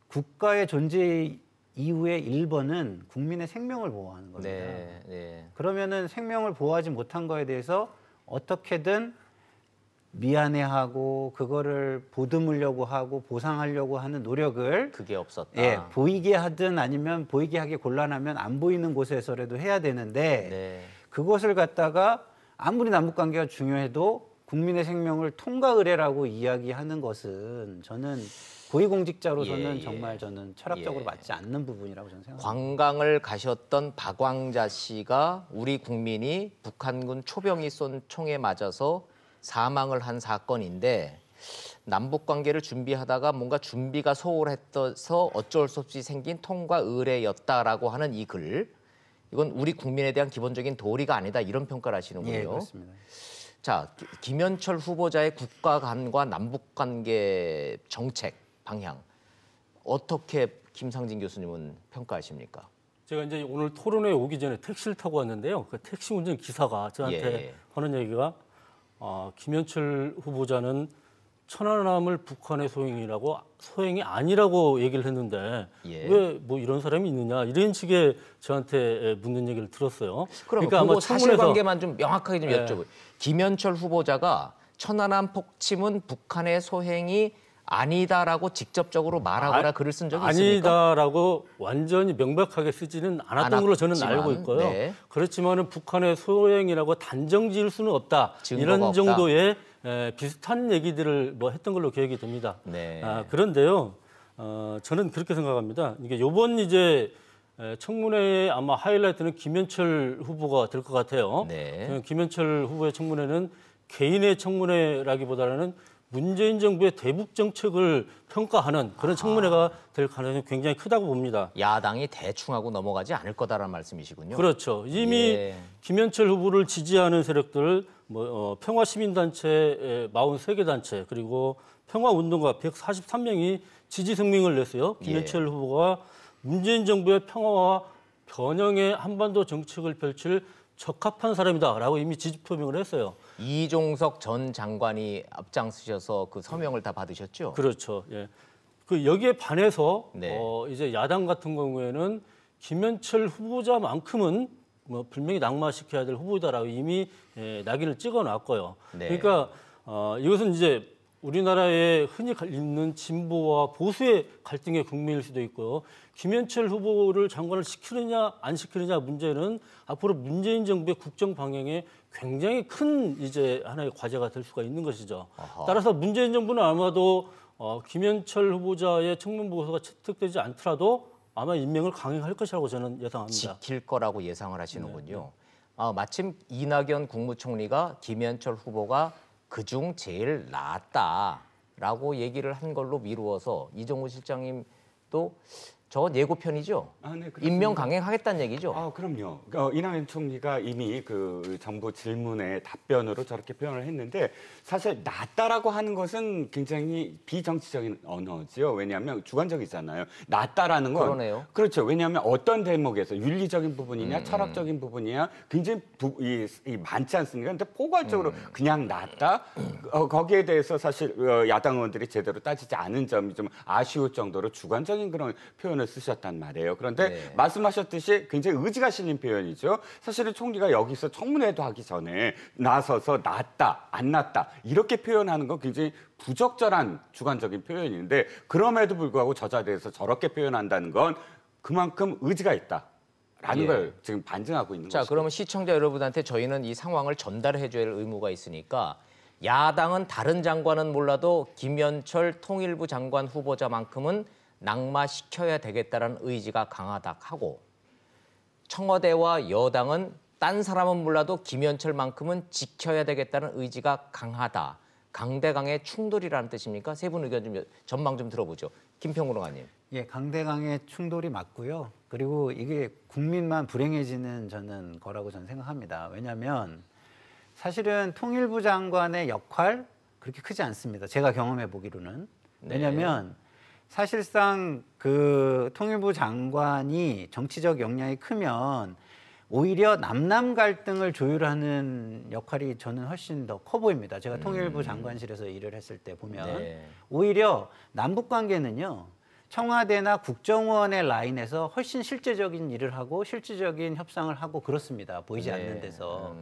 국가의 존재 이후의 1번은 국민의 생명을 보호하는 겁니다. 그러면은 생명을 보호하지 못한 거에 대해서 어떻게든 미안해하고 그거를 보듬으려고 하고 보상하려고 하는 노력을
그게 없었다.
보이게 하든 아니면 보이게 하기 곤란하면 안 보이는 곳에서라도 해야 되는데 그것을 갖다가 아무리 남북관계가 중요해도 국민의 생명을 통과 의례라고 이야기하는 것은 저는 고위공직자로서는
예.
정말 저는 철학적으로
예.
맞지 않는 부분이라고 저는 생각합니다.
관광을 가셨던 박광자 씨가 우리 국민이 북한군 초병이 쏜 총에 맞아서 사망을 한 사건인데 남북 관계를 준비하다가 뭔가 준비가 소홀했어서 어쩔 수 없이 생긴 통과 의례였다라고 하는 이 글, 이건 우리 국민에 대한 기본적인 도리가 아니다 이런 평가를 하시는군요.
예, 그렇습니다.
자, 김현철 후보자의 국가 간과 남북 관계 정책 방향 어떻게 김상진 교수님은 평가하십니까?
제가 이제 오늘 토론회 오기 전에 택시를 타고 왔는데요. 그 택시 운전 기사가 저한테
예.
하는 얘기가 김현철 후보자는 천안함을 북한의 소행이 아니라고 얘기를 했는데
예.
왜 뭐 이런 사람이 있느냐 이런 식의 저한테 묻는 얘기를 들었어요.
그럼
그러니까 아마
그거
청문회에서
사실관계만 좀 명확하게 좀
예.
여쭤보요. 김현철 후보자가 천안함 폭침은 북한의 소행이 아니다라고 직접적으로 말하거나 글을 쓴 적이 있습니까?
아니다라고 완전히 명백하게 쓰지는 않았던 걸로 저는
않았지만,
알고 있고요.
네.
그렇지만은 북한의 소행이라고 단정 지을 수는 없다.
증거가
이런
없다.
정도의 비슷한 얘기들을 뭐 했던 걸로 기억이 됩니다.
네.
그런데요, 저는 그렇게 생각합니다. 이게 이번 이제 청문회의 아마 하이라이트는 김현철 후보가 될 것 같아요.
네.
김현철 후보의 청문회는 개인의 청문회라기보다는 문재인 정부의 대북 정책을 평가하는 그런 청문회가 될 가능성이 굉장히 크다고 봅니다.
야당이 대충 하고 넘어가지 않을 거다라는 말씀이시군요.
그렇죠. 이미
예.
김현철 후보를 지지하는 세력들, 평화시민단체 43개 단체 그리고 평화운동가 143명이 지지 성명을 냈어요. 김현철 후보가 문재인 정부의 평화와 변형의 한반도 정책을 펼칠 적합한 사람이다라고 이미 지지 표명을 했어요.
이종석 전 장관이 앞장서셔서 그 서명을 다 받으셨죠?
그렇죠. 예. 그 여기에 반해서
네.
이제 야당 같은 경우에는 김현철 후보자만큼은 뭐 분명히 낙마시켜야 될 후보다라고 이미 낙인을 찍어놨고요.
네.
그러니까 이것은 이제 우리나라에 흔히 있는 진보와 보수의 갈등의 국면일 수도 있고요. 김현철 후보를 장관을 시키느냐 안 시키느냐 문제는 앞으로 문재인 정부의 국정 방향에 굉장히 큰 이제 하나의 과제가 될 수가 있는 것이죠.
아하.
따라서 문재인 정부는 아마도 김현철 후보자의 청문 보고서가 채택되지 않더라도 아마 임명을 강행할 것이라고 저는 예상합니다.
지킬 거라고 예상을 하시는군요. 마침 이낙연 국무총리가 김현철 후보가 그중 제일 낫다라고 얘기를 한 걸로 미루어서 이정우 실장님도 저건 예고편이죠?
네, 그렇습니다.
임명 강행하겠다는 얘기죠?
그럼요. 이낙연 총리가 이미 그 정부 질문에 답변으로 저렇게 표현을 했는데 사실 낫다라고 하는 것은 굉장히 비정치적인 언어죠. 왜냐하면 주관적이잖아요. 낫다라는 건
그러네요.
그렇죠. 왜냐하면 어떤 대목에서 윤리적인 부분이냐 철학적인 부분이냐 굉장히 많지 않습니까? 근데 포괄적으로 그냥 낫다 거기에 대해서 사실 야당 의원들이 제대로 따지지 않은 점이 좀 아쉬울 정도로 주관적인 그런 표현을 쓰셨단 말이에요. 그런데
네.
말씀하셨듯이 굉장히 의지가 실린 표현이죠. 사실은 총리가 여기서 청문회도 하기 전에 나서서 낫다, 안 낫다 이렇게 표현하는 건 굉장히 부적절한 주관적인 표현인데 그럼에도 불구하고 저 자리에서 저렇게 표현한다는 건 그만큼 의지가 있다라는
예.
걸 지금 반증하고 있는
자,
것이죠.
그러면 시청자 여러분한테 저희는 이 상황을 전달해 줘야 할 의무가 있으니까 야당은 다른 장관은 몰라도 김현철 통일부 장관 후보자만큼은 낙마시켜야 되겠다는 의지가 강하다 하고 청와대와 여당은 딴 사람은 몰라도 김현철만큼은 지켜야 되겠다는 의지가 강하다. 강대강의 충돌이라는 뜻입니까? 세 분 의견 좀 전망 좀 들어보죠. 김평우 의원님.
예, 강대강의 충돌이 맞고요. 그리고 이게 국민만 불행해지는 저는 거라고 저는 생각합니다. 왜냐하면 사실은 통일부 장관의 역할 그렇게 크지 않습니다. 제가 경험해 보기로는. 왜냐하면 사실상 그 통일부 장관이 정치적 역량이 크면 오히려 남남 갈등을 조율하는 역할이 저는 훨씬 더 커 보입니다. 제가 통일부 장관실에서 일을 했을 때 보면 오히려 남북 관계는요. 청와대나 국정원의 라인에서 훨씬 실제적인 일을 하고 실질적인 협상을 하고 그렇습니다. 보이지 않는 데서.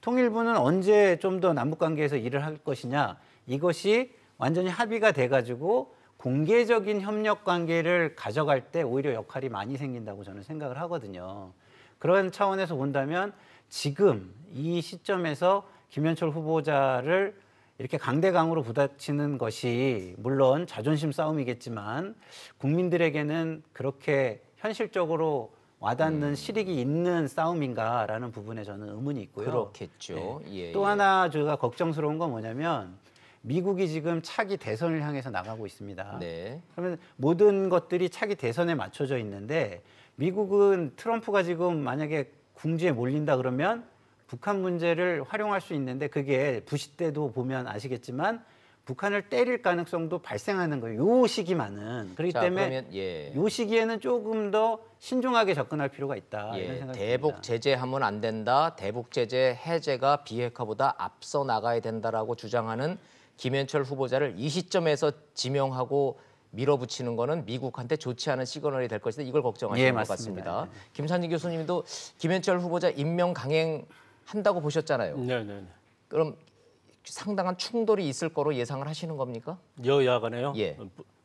통일부는 언제 좀 더 남북 관계에서 일을 할 것이냐. 이것이 완전히 합의가 돼가지고 공개적인 협력 관계를 가져갈 때 오히려 역할이 많이 생긴다고 저는 생각을 하거든요. 그런 차원에서 본다면 지금 이 시점에서 김현철 후보자를 이렇게 강대강으로 부닥치는 것이 물론 자존심 싸움이겠지만 국민들에게는 그렇게 현실적으로 와닿는 실익이 있는 싸움인가라는 부분에 저는 의문이 있고요.
그렇겠죠. 예,
또 하나 제가 걱정스러운 건 뭐냐면 미국이 지금 차기 대선을 향해서 나가고 있습니다.
네.
그러면 모든 것들이 차기 대선에 맞춰져 있는데 미국은 트럼프가 지금 만약에 궁지에 몰린다 그러면 북한 문제를 활용할 수 있는데 그게 부시 때도 보면 아시겠지만 북한을 때릴 가능성도 발생하는 거예요. 요 시기만은. 그렇기
자,
때문에
그러면, 예.
요 시기에는 조금 더 신중하게 접근할 필요가 있다. 이런
예,
생각이
대북
듭니다.
제재하면 안 된다. 대북 제재 해제가 비핵화보다 앞서 나가야 된다라고 주장하는 김현철 후보자를 이 시점에서 지명하고 밀어붙이는 거는 미국한테 좋지 않은 시그널이 될 것이다. 이걸 걱정하시는
예,
것
맞습니다.
같습니다. 김산진 교수님도 김현철 후보자 임명 강행한다고 보셨잖아요.
네네.
그럼 상당한 충돌이 있을 거로 예상을 하시는 겁니까?
여야 간에요.
예.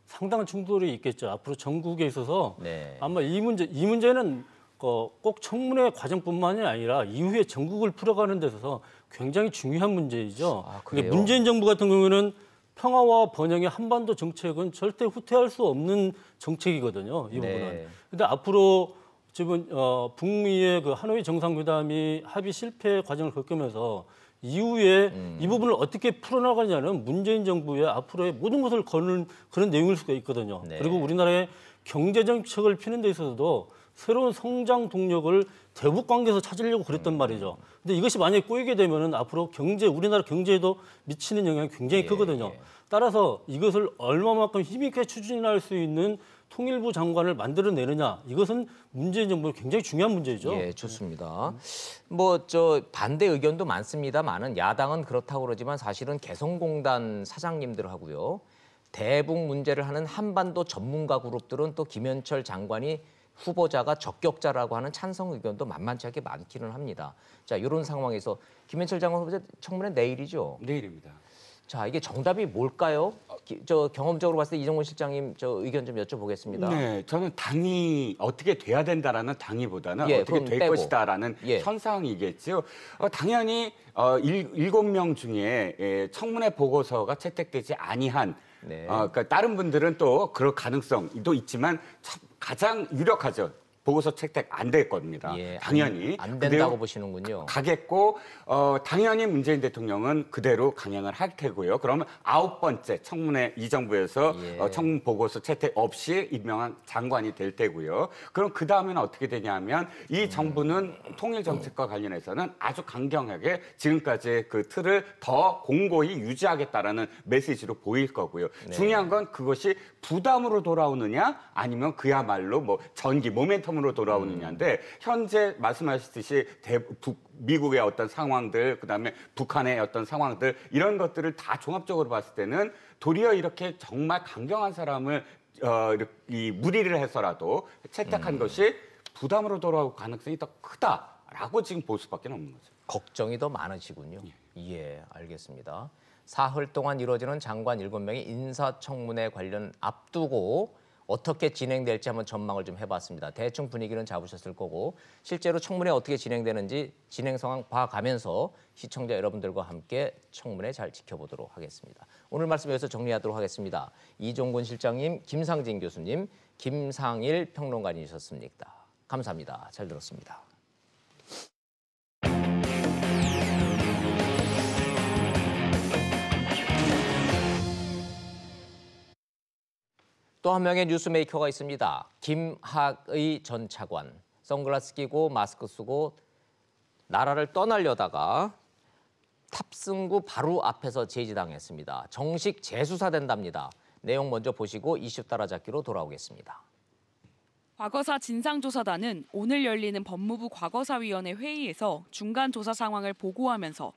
상당한 충돌이 있겠죠. 앞으로 전국에 있어서
네.
아마 이 문제는 꼭 청문회 과정뿐만이 아니라 이후에 전국을 풀어가는 데 있어서 굉장히 중요한 문제이죠.
아,
근데
그래요?
문재인 정부 같은 경우에는 평화와 번영의 한반도 정책은 절대 후퇴할 수 없는 정책이거든요. 이 부분은.
네.
근데 앞으로 지금 북미의 그 하노이 정상회담이 합의 실패 과정을 겪으면서 이후에 이 부분을 어떻게 풀어나가냐는 문재인 정부의 앞으로의 모든 것을 거는 그런 내용일 수가 있거든요.
네.
그리고 우리나라의 경제 정책을 피는 데 있어서도 새로운 성장 동력을 대북 관계에서 찾으려고 그랬단 말이죠. 근데 이것이 만약에 꼬이게 되면은 앞으로 우리나라 경제에도 미치는 영향이 굉장히 크거든요. 따라서 이것을 얼마만큼 힘있게 추진할 수 있는 통일부 장관을 만들어내느냐, 이것은 문재인 정부의 굉장히 중요한 문제죠.
예, 좋습니다. 반대 의견도 많습니다만은 야당은 그렇다고 그러지만 사실은 개성공단 사장님들하고요. 대북 문제를 하는 한반도 전문가 그룹들은 또 김현철 장관이 후보자가 적격자라고 하는 찬성 의견도 만만치 않게 많기는 합니다. 자, 이런 상황에서 김현철 장관 후보자 청문회 내일이죠.
내일입니다.
자, 이게 정답이 뭘까요? 경험적으로 봤을 때 이정훈 실장님 의견 좀 여쭤보겠습니다.
네, 저는 당이 어떻게 돼야 된다라는 당이보다는
예,
어떻게
그건
될
빼고.
것이다라는
예.
현상이겠죠. 당연히 7명 중에 청문회 보고서가 채택되지 아니한
네.
그러니까 다른 분들은 또 그럴 가능성도 있지만 가장 유력하죠. 보고서 채택 안 될 겁니다.
예,
당연히
안
그대로
된다고 보시는군요.
가겠고 당연히 문재인 대통령은 그대로 강행을 할 테고요. 그러면 9번째 청문회 이 정부에서
예.
청문 보고서 채택 없이 임명한 장관이 될 테고요. 그럼 그 다음에는 어떻게 되냐면 이 정부는 통일 정책과 관련해서는 아주 강경하게 지금까지 그 틀을 더 공고히 유지하겠다라는 메시지로 보일 거고요.
네.
중요한 건 그것이 부담으로 돌아오느냐 아니면 그야말로 뭐 전기 모멘텀으로 돌아오느냐인데 현재 말씀하셨듯이 미국의 어떤 상황들 그다음에 북한의 어떤 상황들 이런 것들을 다 종합적으로 봤을 때는 도리어 이렇게 정말 강경한 사람을 이 무리를 해서라도 채택한 것이 부담으로 돌아올 가능성이 더 크다라고 지금 볼 수밖에 없는 거죠.
걱정이 더 많으시군요. 예, 알겠습니다. 사흘 동안 이루어지는 장관 7명의 인사청문회 관련 앞두고 어떻게 진행될지 한번 전망을 좀 해봤습니다. 대충 분위기는 잡으셨을 거고 실제로 청문회 어떻게 진행되는지 진행 상황 봐가면서 시청자 여러분들과 함께 청문회 잘 지켜보도록 하겠습니다. 오늘 말씀 여기서 정리하도록 하겠습니다. 이종근 실장님, 김상진 교수님, 김상일 평론가님이셨습니다. 감사합니다. 잘 들었습니다. 또 한 명의 뉴스메이커가 있습니다. 김학의 전 차관. 선글라스 끼고 마스크 쓰고 나라를 떠나려다가 탑승구 바로 앞에서 제지당했습니다. 정식 재수사된답니다. 내용 먼저 보시고 이슈 따라잡기로 돌아오겠습니다.
과거사 진상조사단은 오늘 열리는 법무부 과거사위원회 회의에서 중간 조사 상황을 보고하면서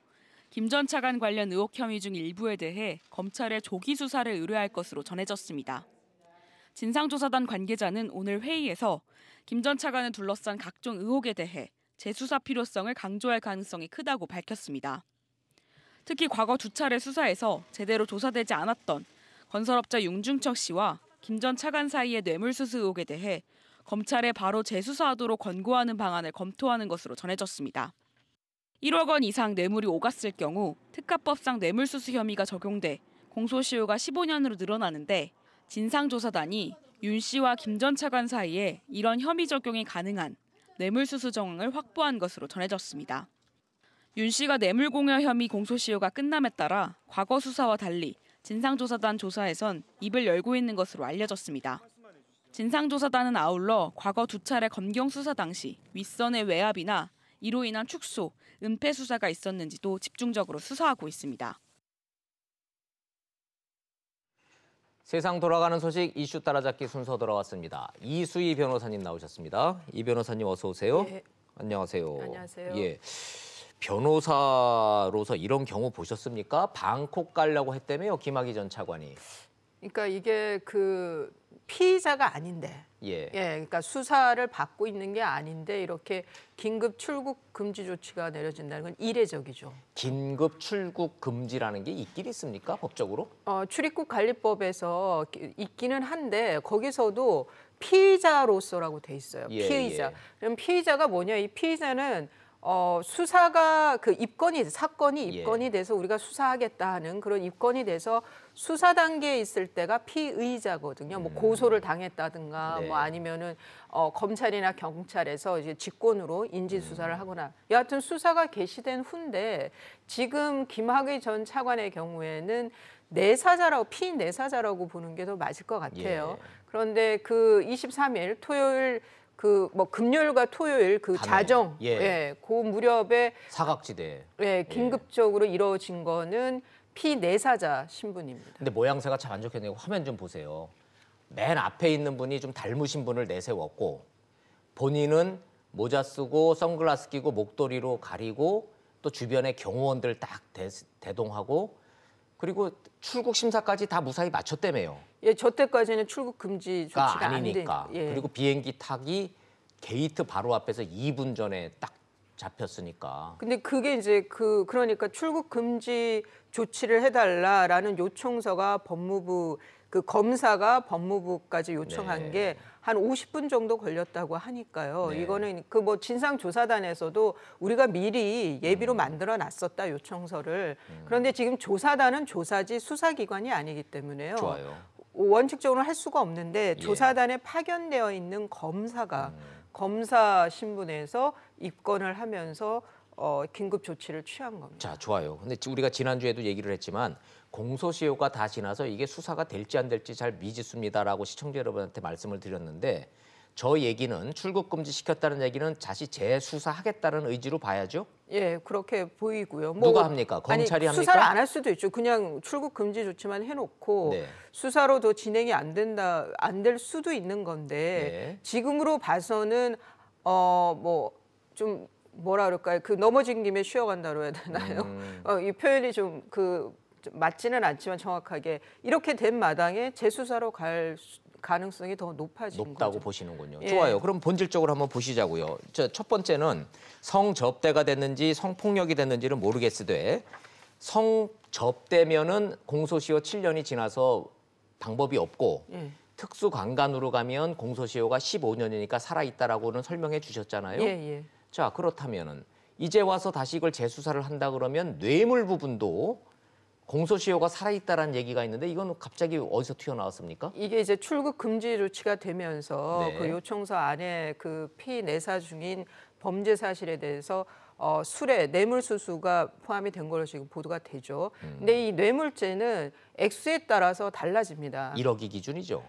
김 전 차관 관련 의혹 혐의 중 일부에 대해 검찰에 조기 수사를 의뢰할 것으로 전해졌습니다. 진상조사단 관계자는 오늘 회의에서 김 전 차관을 둘러싼 각종 의혹에 대해 재수사 필요성을 강조할 가능성이 크다고 밝혔습니다. 특히 과거 2차례 수사에서 제대로 조사되지 않았던 건설업자 윤중척 씨와 김 전 차관 사이의 뇌물수수 의혹에 대해 검찰에 바로 재수사하도록 권고하는 방안을 검토하는 것으로 전해졌습니다. 1억 원 이상 뇌물이 오갔을 경우 특가법상 뇌물수수 혐의가 적용돼 공소시효가 15년으로 늘어나는데 진상조사단이 윤 씨와 김 전 차관 사이에 이런 혐의 적용이 가능한 뇌물수수 정황을 확보한 것으로 전해졌습니다. 윤 씨가 뇌물공여 혐의 공소시효가 끝남에 따라 과거 수사와 달리 진상조사단 조사에선 입을 열고 있는 것으로 알려졌습니다. 진상조사단은 아울러 과거 2차례 검경 수사 당시 윗선의 외압이나 이로 인한 축소, 은폐 수사가 있었는지도 집중적으로 수사하고 있습니다.
세상 돌아가는 소식 이슈 따라잡기 순서 돌아왔습니다. 이수희 변호사님 나오셨습니다. 이 변호사님 어서 오세요.
네.
안녕하세요.
안녕하세요.
예. 변호사로서 이런 경우 보셨습니까? 방콕 가려고 했다며요, 김학의 전 차관이.
그러니까 이게 그 피의자가 아닌데,
예.
그러니까 수사를 받고 있는 게 아닌데 이렇게 긴급 출국 금지 조치가 내려진다는 건 이례적이죠.
긴급 출국 금지라는 게 있긴 있습니까, 법적으로?
출입국 관리법에서 있기는 한데 거기서도 피의자로서라고 돼 있어요.
예,
피의자.
예.
그럼 피의자가 뭐냐? 이 피의자는 수사가 그 사건이 입건이 돼서 우리가 수사하겠다 하는 그런 입건이 돼서 수사 단계에 있을 때가 피의자거든요. 뭐 고소를 당했다든가
네.
뭐 아니면은 검찰이나 경찰에서 이제 직권으로 인지 수사를 하거나 여하튼 수사가 개시된 후인데 지금 김학의 전 차관의 경우에는 피의 내사자라고 보는 게 더 맞을 것 같아요.
예.
그런데 그 23일 토요일 금요일과 토요일 그
밤에,
자정,
예.
그 무렵에
사각지대.
긴급적으로 이루어진 거는 피내사자 신분입니다.
근데 모양새가 참 안 좋겠네요. 화면 좀 보세요. 맨 앞에 있는 분이 좀 닮으신 분을 내세웠고 본인은 모자 쓰고 선글라스 끼고 목도리로 가리고 또 주변에 경호원들 딱 대동하고 그리고 출국 심사까지 다 무사히 마쳤다며요.
예, 저 때까지는 출국 금지 조치가
아니니까.
예.
그리고 비행기 타기 게이트 바로 앞에서 2분 전에 딱 잡혔으니까.
근데 그게 이제 그러니까 출국 금지 조치를 해달라라는 요청서가 검사가 법무부까지 요청한
네.
게 한 50분 정도 걸렸다고 하니까요.
네.
이거는 진상조사단에서도 우리가 미리 예비로 만들어 놨었다 요청서를. 그런데 지금 조사단은 조사지 수사기관이 아니기 때문에요.
좋아요.
원칙적으로 할 수가 없는데
예.
조사단에 파견되어 있는 검사가 검사 신분에서 입건을 하면서 긴급 조치를 취한 겁니다.
자, 좋아요. 근데 우리가 지난주에도 얘기를 했지만 공소시효가 다 지나서 이게 수사가 될지 안 될지 잘 미지수입니다라고 시청자 여러분한테 말씀을 드렸는데 저 얘기는 출국 금지 시켰다는 얘기는 다시 재수사하겠다는 의지로 봐야죠.
예, 그렇게 보이고요.
누가 합니까? 검찰이 합니까?
수사를 안 할 수도 있죠. 그냥 출국 금지 조치만 해놓고
네.
수사로 더 진행이 안 될 수도 있는 건데
네.
지금으로 봐서는 좀 뭐라 그럴까요? 넘어진 김에 쉬어간다로 해야 되나요? 이 표현이 좀 맞지는 않지만 정확하게 이렇게 된 마당에 재수사로 갈 가능성이 더 높다고
거죠. 보시는군요.
예.
좋아요. 그럼 본질적으로 한번 보시자고요. 첫 번째는 성접대가 됐는지 성폭력이 됐는지는 모르겠으되 성접대면은 공소시효 7년이 지나서 방법이 없고
예.
특수강간으로 가면 공소시효가 15년이니까 살아있다라고는 설명해 주셨잖아요.
예.
자, 그렇다면은 이제 와서 다시 이걸 재수사를 한다 그러면 뇌물 부분도 공소시효가 살아있다라는 얘기가 있는데 이건 갑자기 어디서 튀어나왔습니까?
이게 이제 출국 금지 조치가 되면서
네.
그 요청서 안에 피내사 중인 범죄 사실에 대해서 뇌물수수가 포함이 된 걸로 지금 보도가 되죠. 근데 이 뇌물죄는 액수에 따라서 달라집니다.
1억이 기준이죠.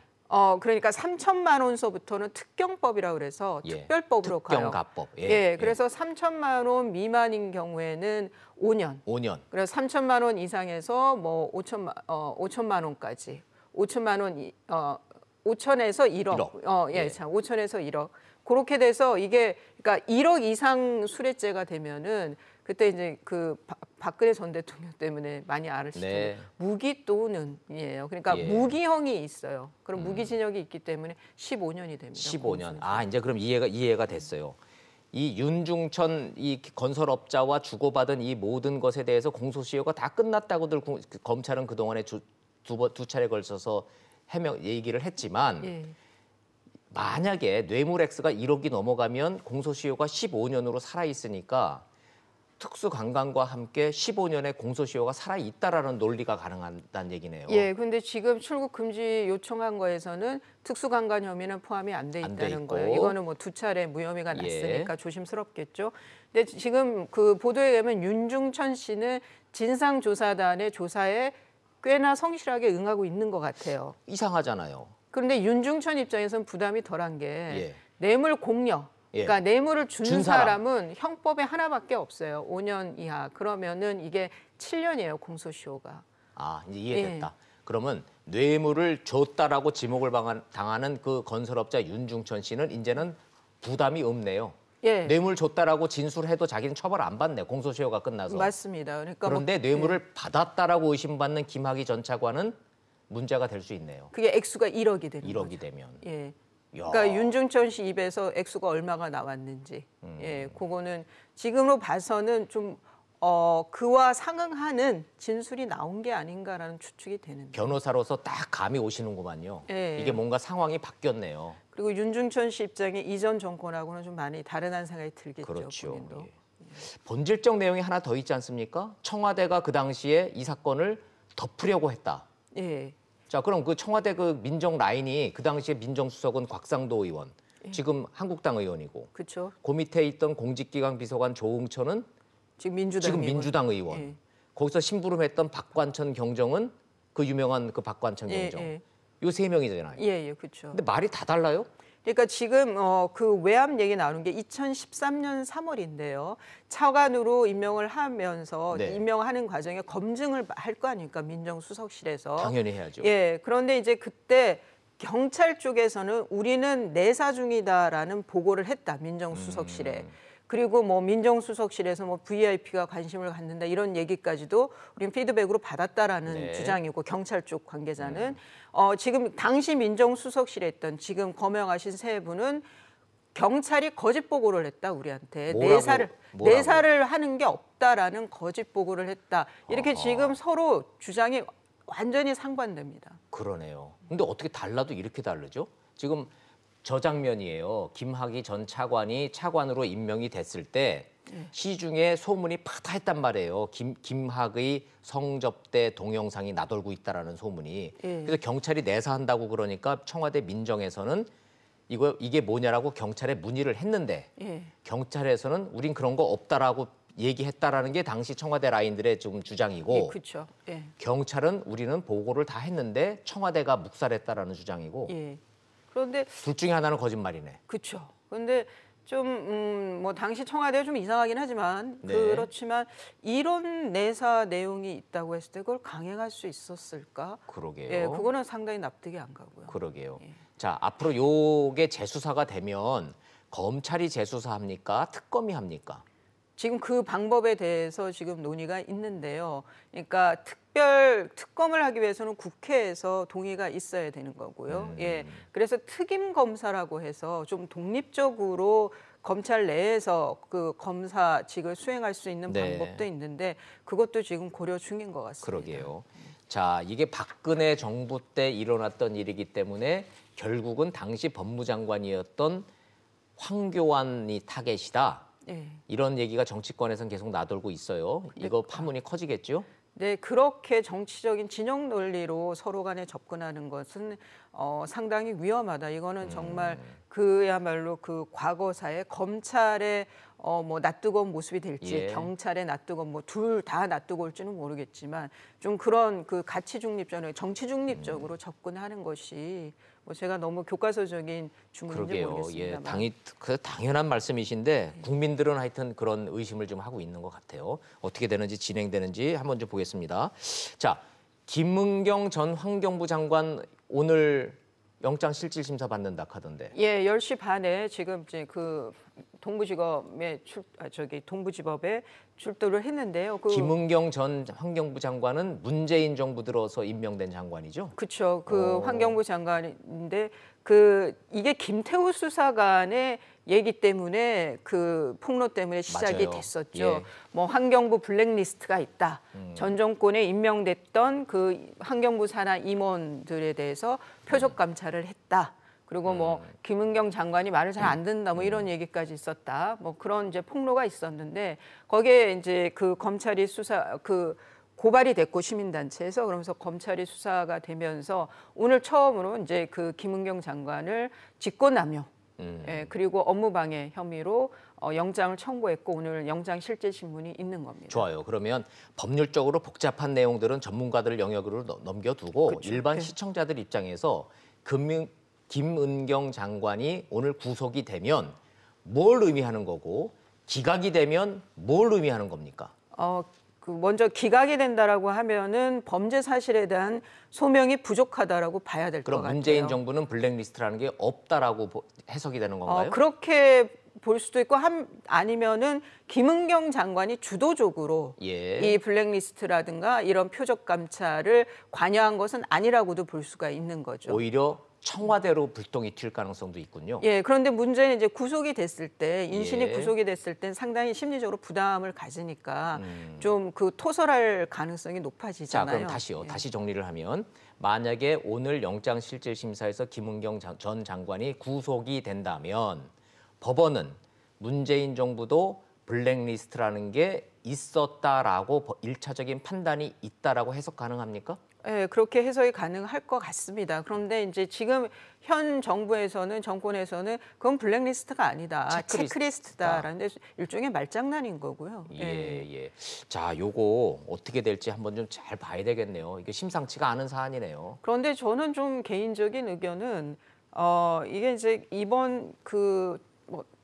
그러니까 3천만 원서부터는 특경법이라고 그래서
예.
특별법으로 가요.
특경가법.
예, 그래서 3천만 원 미만인 경우에는 5년.
5년.
그래서 3천만 원 이상에서 5천만 원까지. 5천만 원 5천에서 1억.
1억. 예.
참 5천에서 1억. 그렇게 돼서 이게 그러니까 1억 이상 수뢰죄가 되면은 그때 이제 박근혜 전 대통령 때문에 많이 아시죠.
네.
무기 또는이에요. 그러니까
예.
무기형이 있어요. 그럼 무기징역이 있기 때문에 15년이 됩니다.
15년. 아, 이제 그럼 이해가 됐어요. 이 윤중천 이 건설업자와 주고받은 이 모든 것에 대해서 공소시효가 다 끝났다고들 검찰은 그동안에 두 차례 걸쳐서 얘기를 했지만
예.
만약에 뇌물 액수가 1억이 넘어가면 공소시효가 15년으로 살아있으니까 특수강간과 함께 15년의 공소시효가 살아있다라는 논리가 가능하다는 얘기네요.
예, 근데 지금 출국 금지 요청한 거에서는 특수강간 혐의는 포함이 안 돼
안돼
있다는
있고.
거예요. 이거는 뭐 2차례 무혐의가
예.
났으니까 조심스럽겠죠. 근데 지금 그 보도에 의하면 윤중천 씨는 진상조사단의 조사에 꽤나 성실하게 응하고 있는 것 같아요.
이상하잖아요.
그런데 윤중천 입장에서는 부담이 덜한 게
예.
뇌물 공여,
예.
그러니까 뇌물을 준
준 사람.
사람은 형법에 하나밖에 없어요. 5년 이하. 그러면은 이게 7년이에요, 공소시효가.
아, 이제 이해됐다. 그러면 뇌물을 줬다라고 지목을 당하는 그 건설업자 윤중천 씨는 이제는 부담이 없네요.
예.
뇌물 줬다라고 진술해도 자기는 처벌 안 받네. 공소시효가 끝나서.
맞습니다. 그러니까
그런데
뭐,
뇌물을 받았다라고 의심받는 김학의 전 차관은 문제가 될 수 있네요.
그게 액수가 1억이 되는
1억이
거죠.
되면.
예.
야.
그러니까 윤중천 씨 입에서 액수가 얼마가 나왔는지, 예, 그거는 지금으로 봐서는 좀 그와 상응하는 진술이 나온 게 아닌가라는 추측이 되는데.
변호사로서 딱 감이 오시는구만요.
예.
이게 뭔가 상황이 바뀌었네요.
그리고 윤중천 씨 입장이 이전 정권하고는 좀 많이 다르다는 생각이 들겠죠.
그렇죠.
본인도.
예. 본질적 내용이 하나 더 있지 않습니까? 청와대가 그 당시에 이 사건을 덮으려고 했다.
예.
자, 그럼 그 청와대 그 민정 라인이 그 당시에 민정수석은 곽상도 의원, 지금 한국당 의원이고,
그렇죠.
그 밑에 있던 공직기강 비서관 조응천은
지금 민주당
지금
의원.
민주당 의원.
예.
거기서 심부름했던 박관천 경정은 그 유명한 그 박관천
예,
경정.
예.
요 세 명이잖아요.
예, 그렇죠.
근데 말이 다 달라요?
그러니까 지금 그 외압 얘기 나오는 게 2013년 3월인데요. 차관으로 임명을 하면서
네.
임명하는 과정에 검증을 할 거 아닙니까? 민정수석실에서.
당연히 해야죠.
예. 그런데 이제 그때 경찰 쪽에서는 우리는 내사 중이다라는 보고를 했다. 민정수석실에. 그리고 뭐 민정수석실에서 뭐 VIP가 관심을 갖는다 이런 얘기까지도 우리는 피드백으로 받았다라는
네.
주장이고 경찰 쪽 관계자는 지금 당시 민정수석실에 있던 지금 거명하신 세 분은 경찰이 거짓 보고를 했다 우리한테
뭐라고?
내사를 하는 게 없다라는 거짓 보고를 했다 이렇게 지금 서로 주장이 완전히 상반됩니다.
그러네요. 근데 어떻게 달라도 이렇게 다르죠? 지금 저 장면이에요. 김학의 전 차관이 차관으로 임명이 됐을 때 시중에 소문이 파다했단 말이에요. 김학의 성접대 동영상이 나돌고 있다라는 소문이.
예.
그래서 경찰이 내사한다고 그러니까 청와대 민정에서는 이게 뭐냐라고 경찰에 문의를 했는데
예.
경찰에서는 우린 그런 거 없다라고 얘기했다라는 게 당시 청와대 라인들의 좀 주장이고
예, 그렇죠. 예.
경찰은 우리는 보고를 다 했는데 청와대가 묵살했다라는 주장이고
예. 그런데
둘 중에 하나는 거짓말이네.
그렇죠. 그런데 좀 뭐 당시 청와대가 좀 이상하긴 하지만
네.
그렇지만 이런 내사 내용이 있다고 했을 때 그걸 강행할 수 있었을까?
그러게요.
예, 그거는 상당히 납득이 안 가고요.
그러게요.
예.
자, 앞으로 요게 재수사가 되면 검찰이 재수사합니까? 특검이 합니까?
지금 그 방법에 대해서 지금 논의가 있는데요. 그러니까 특별 특검을 하기 위해서는 국회에서 동의가 있어야 되는 거고요. 예. 그래서 특임 검사라고 해서 좀 독립적으로 검찰 내에서 그 검사직을 수행할 수 있는
네.
방법도 있는데 그것도 지금 고려 중인 것 같습니다.
그러게요. 자, 이게 박근혜 정부 때 일어났던 일이기 때문에 결국은 당시 법무장관이었던 황교안이 타겟이다.
예.
이런 얘기가 정치권에서는 계속 나돌고 있어요. 이거 파문이 커지겠죠?
네, 그렇게 정치적인 진영 논리로 서로 간에 접근하는 것은 상당히 위험하다. 이거는 정말 그야말로 그 과거사의 검찰의 뭐 낯뜨거운 모습이 될지
예.
경찰의 낯뜨거운 뭐 둘 다 낯뜨거울지는 모르겠지만 좀 그런 그 가치 중립적으로 정치 중립적으로 접근하는 것이 뭐 제가 너무 교과서적인 주문인지
그러게요.
모르겠습니다만.
예, 당연한 말씀이신데 국민들은 하여튼 그런 의심을 좀 하고 있는 것 같아요. 어떻게 되는지 진행되는지 한번 좀 보겠습니다. 자, 김은경 전 환경부 장관 오늘 영장 실질 심사 받는다 하던데.
예, 10시 반에 지금 이제 그 동부지검에 동부지법에 출두를 했는데요.
김은경 전 환경부 장관은 문재인 정부 들어서 임명된 장관이죠?
그렇죠. 그 환경부 장관인데 그 이게 김태우 수사관의 얘기 때문에 그 폭로 때문에 시작이
맞아요.
됐었죠.
예.
뭐 환경부 블랙리스트가 있다. 전 정권에 임명됐던 그 환경부 산하 임원들에 대해서 표적 감찰을 했다. 그리고 뭐 김은경 장관이 말을 잘 안 듣는다 뭐 이런 얘기까지 있었다. 뭐 그런 이제 폭로가 있었는데 거기에 이제 그 검찰이 고발이 됐고 시민단체에서 그러면서 검찰이 수사가 되면서 오늘 처음으로 이제 그 김은경 장관을 직권남용 예, 그리고 업무방해 혐의로 영장을 청구했고 오늘 영장 실질 신문이 있는 겁니다.
좋아요. 그러면 법률적으로 복잡한 내용들은 전문가들 영역으로 넘겨두고
그렇죠.
일반
네.
시청자들 입장에서 김은경 장관이 오늘 구속이 되면 뭘 의미하는 거고 기각이 되면 뭘 의미하는 겁니까?
먼저 기각이 된다라고 하면은 범죄 사실에 대한 소명이 부족하다라고 봐야 될 것 같아요.
그럼 문재인 정부는 블랙리스트라는 게 없다라고 해석이 되는 건가요?
그렇게 볼 수도 있고 아니면은 김은경 장관이 주도적으로
예.
이 블랙리스트라든가 이런 표적 감찰을 관여한 것은 아니라고도 볼 수가 있는 거죠.
오히려 청와대로 불똥이 튈 가능성도 있군요.
예, 그런데 문제는 이제 구속이 됐을 때 인신이
예.
구속이 됐을 땐 상당히 심리적으로 부담을 가지니까 좀 그 토설할 가능성이
자,
높아지잖아요.
그럼 다시요.
예.
다시 정리를 하면 만약에 오늘 영장실질심사에서 김은경 전 장관이 구속이 된다면 법원은 문재인 정부도 블랙리스트라는 게 있었다라고 일차적인 판단이 있다라고 해석 가능합니까?
네, 그렇게 해석이 가능할 것 같습니다. 그런데 이제 지금 현 정부에서는 정권에서는 그건 블랙리스트가 아니다. 체크리스트다라는 데 일종의 말장난인 거고요.
예. 자, 요거 어떻게 될지 한번 좀 잘 봐야 되겠네요. 이게 심상치가 않은 사안이네요.
그런데 저는 좀 개인적인 의견은 이게 이제 이번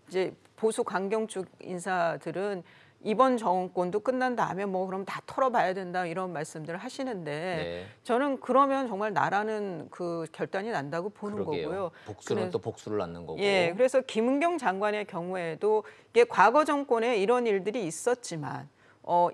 이제 보수 강경 쪽 인사들은 이번 정권도 끝난 다음에 뭐 그럼 다 털어봐야 된다 이런 말씀들을 하시는데
네.
저는 그러면 정말 나라는 그 결단이 난다고 보는
그러게요.
거고요.
복수는 또 복수를 낳는 거고.
예, 그래서 김은경 장관의 경우에도 이게 과거 정권에 이런 일들이 있었지만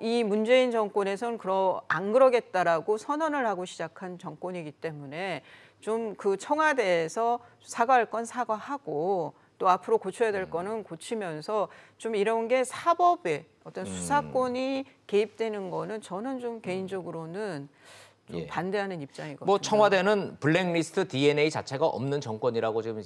이 문재인 정권에서는 안 그러겠다라고 선언을 하고 시작한 정권이기 때문에 좀 그 청와대에서 사과할 건 사과하고 또 앞으로 고쳐야 될 거는 고치면서 좀 이런 게 사법에 어떤 수사권이 개입되는 거는 저는 좀 개인적으로는 좀
예.
반대하는 입장이거든요.
뭐 청와대는 블랙리스트 DNA 자체가 없는 정권이라고 지금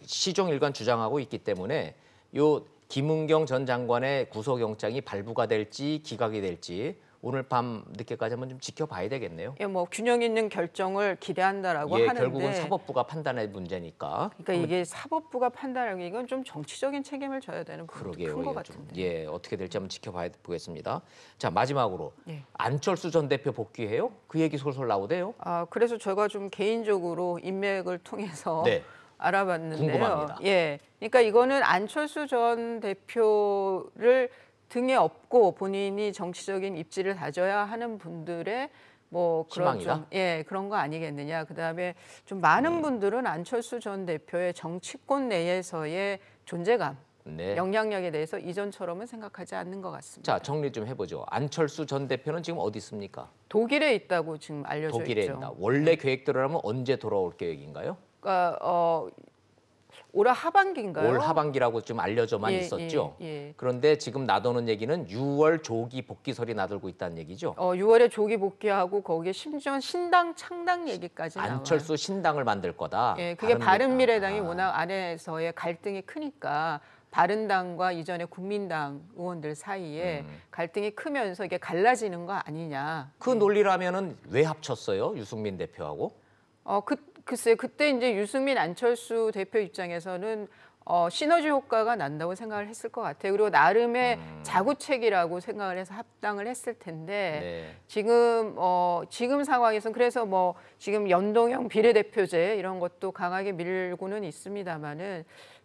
시종일관 주장하고 있기 때문에 요 김은경 전 장관의 구속영장이 발부가 될지 기각이 될지 오늘 밤 늦게까지 한번 좀 지켜봐야 되겠네요.
예, 뭐 균형 있는 결정을 기대한다라고
예,
하는데
결국은 사법부가 판단할 문제니까.
그러니까 이게 사법부가 판단하는 게 이건 좀 정치적인 책임을 져야 되는 부분이
그러게요.
큰것
좀,
같은데.
예, 어떻게 될지 한번 지켜봐야 보겠습니다. 자, 마지막으로
예.
안철수 전 대표 복귀해요? 그 얘기 솔솔 나오대요.
그래서 제가 좀 개인적으로 인맥을 통해서
네.
알아봤는데요.
궁금합니다.
예, 그러니까 이거는 안철수 전 대표를 등에 업고 본인이 정치적인 입지를 다져야 하는 분들의 뭐 그런
희망이다?
그런 거 아니겠느냐. 그다음에 좀 많은 분들은 안철수 전 대표의 정치권 내에서의 존재감,
네.
영향력에 대해서 이전처럼은 생각하지 않는 것 같습니다.
자, 정리 좀 해보죠. 안철수 전 대표는 지금 어디 있습니까?
독일에 있다고 지금 알려져
독일에
있죠.
있다. 원래 계획대로라면 언제 돌아올 계획인가요?
그러니까 올 하반기인가요?
올 하반기라고 좀 알려져만 있었죠.
예.
그런데 지금 나도는 얘기는 6월 조기 복귀설이 나돌고 있다는 얘기죠.
6월에 조기 복귀하고 거기에 심지어 신당 창당 얘기까지 나와요.
안철수 신당을 만들 거다.
예, 그게 바른미래당이
아.
워낙 안에서의 갈등이 크니까 바른당과 이전의 국민당 의원들 사이에 갈등이 크면서 이게 갈라지는 거 아니냐.
그 논리라면은 왜 합쳤어요? 유승민 대표하고?
글쎄 그때 이제 유승민 안철수 대표 입장에서는 시너지 효과가 난다고 생각을 했을 것 같아요. 그리고 나름의 자구책이라고 생각을 해서 합당을 했을 텐데
네.
지금 상황에서는 그래서 뭐 지금 연동형 비례대표제 이런 것도 강하게 밀고는 있습니다만은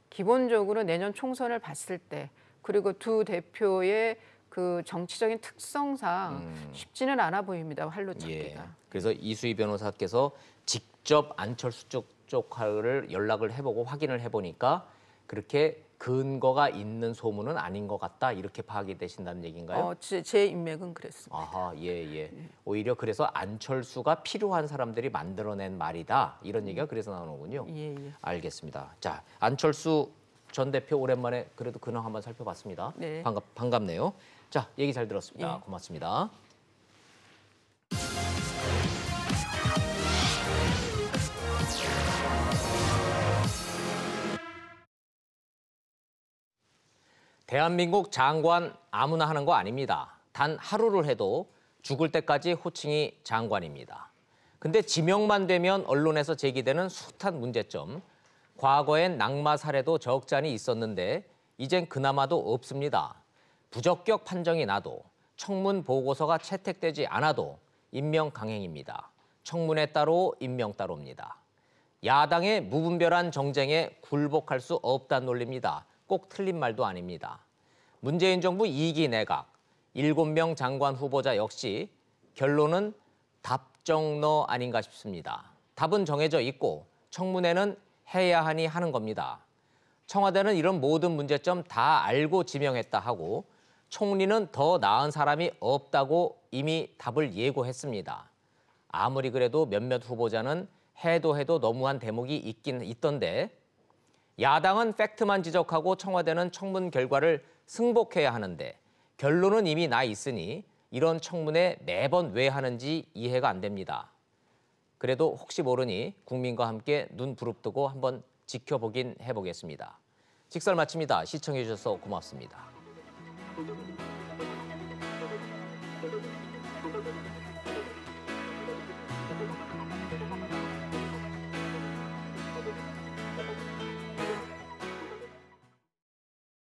기본적으로 내년 총선을 봤을 때 그리고 두 대표의 그 정치적인 특성상 쉽지는 않아 보입니다. 활로 잡기가.
예. 그래서 이수희 변호사께서 직접 안철수 쪽을 연락을 해보고 확인을 해보니까 그렇게 근거가 있는 소문은 아닌 것 같다 이렇게 파악이 되신다는 얘기인가요?
제 인맥은 그랬습니다.
아하, 예. 오히려 그래서 안철수가 필요한 사람들이 만들어낸 말이다 이런 얘기가 그래서 나오는군요.
예.
알겠습니다. 자, 안철수 전 대표 오랜만에 그래도 근황 한번 살펴봤습니다.
네.
반갑네요. 자, 얘기 잘 들었습니다.
예.
고맙습니다. 대한민국 장관 아무나 하는 거 아닙니다. 단 하루를 해도 죽을 때까지 호칭이 장관입니다. 근데 지명만 되면 언론에서 제기되는 숱한 문제점. 과거엔 낙마 사례도 적지 않이 있었는데 이젠 그나마도 없습니다. 부적격 판정이 나도 청문 보고서가 채택되지 않아도 임명 강행입니다. 청문회 따로 임명 따로입니다. 야당의 무분별한 정쟁에 굴복할 수 없다는 논리입니다. 꼭 틀린 말도 아닙니다. 문재인 정부 2기 내각, 7명 장관 후보자 역시 결론은 답정너 아닌가 싶습니다. 답은 정해져 있고 청문회는 해야 하니 하는 겁니다. 청와대는 이런 모든 문제점 다 알고 지명했다 하고 총리는 더 나은 사람이 없다고 이미 답을 예고했습니다. 아무리 그래도 몇몇 후보자는 해도 너무한 대목이 있긴 있던데 야당은 팩트만 지적하고 청와대는 청문 결과를 승복해야 하는데 결론은 이미 나 있으니 이런 청문회 매번 왜 하는지 이해가 안 됩니다. 그래도 혹시 모르니 국민과 함께 눈 부릅뜨고 한번 지켜보긴 해보겠습니다. 직설 마칩니다. 시청해 주셔서 고맙습니다.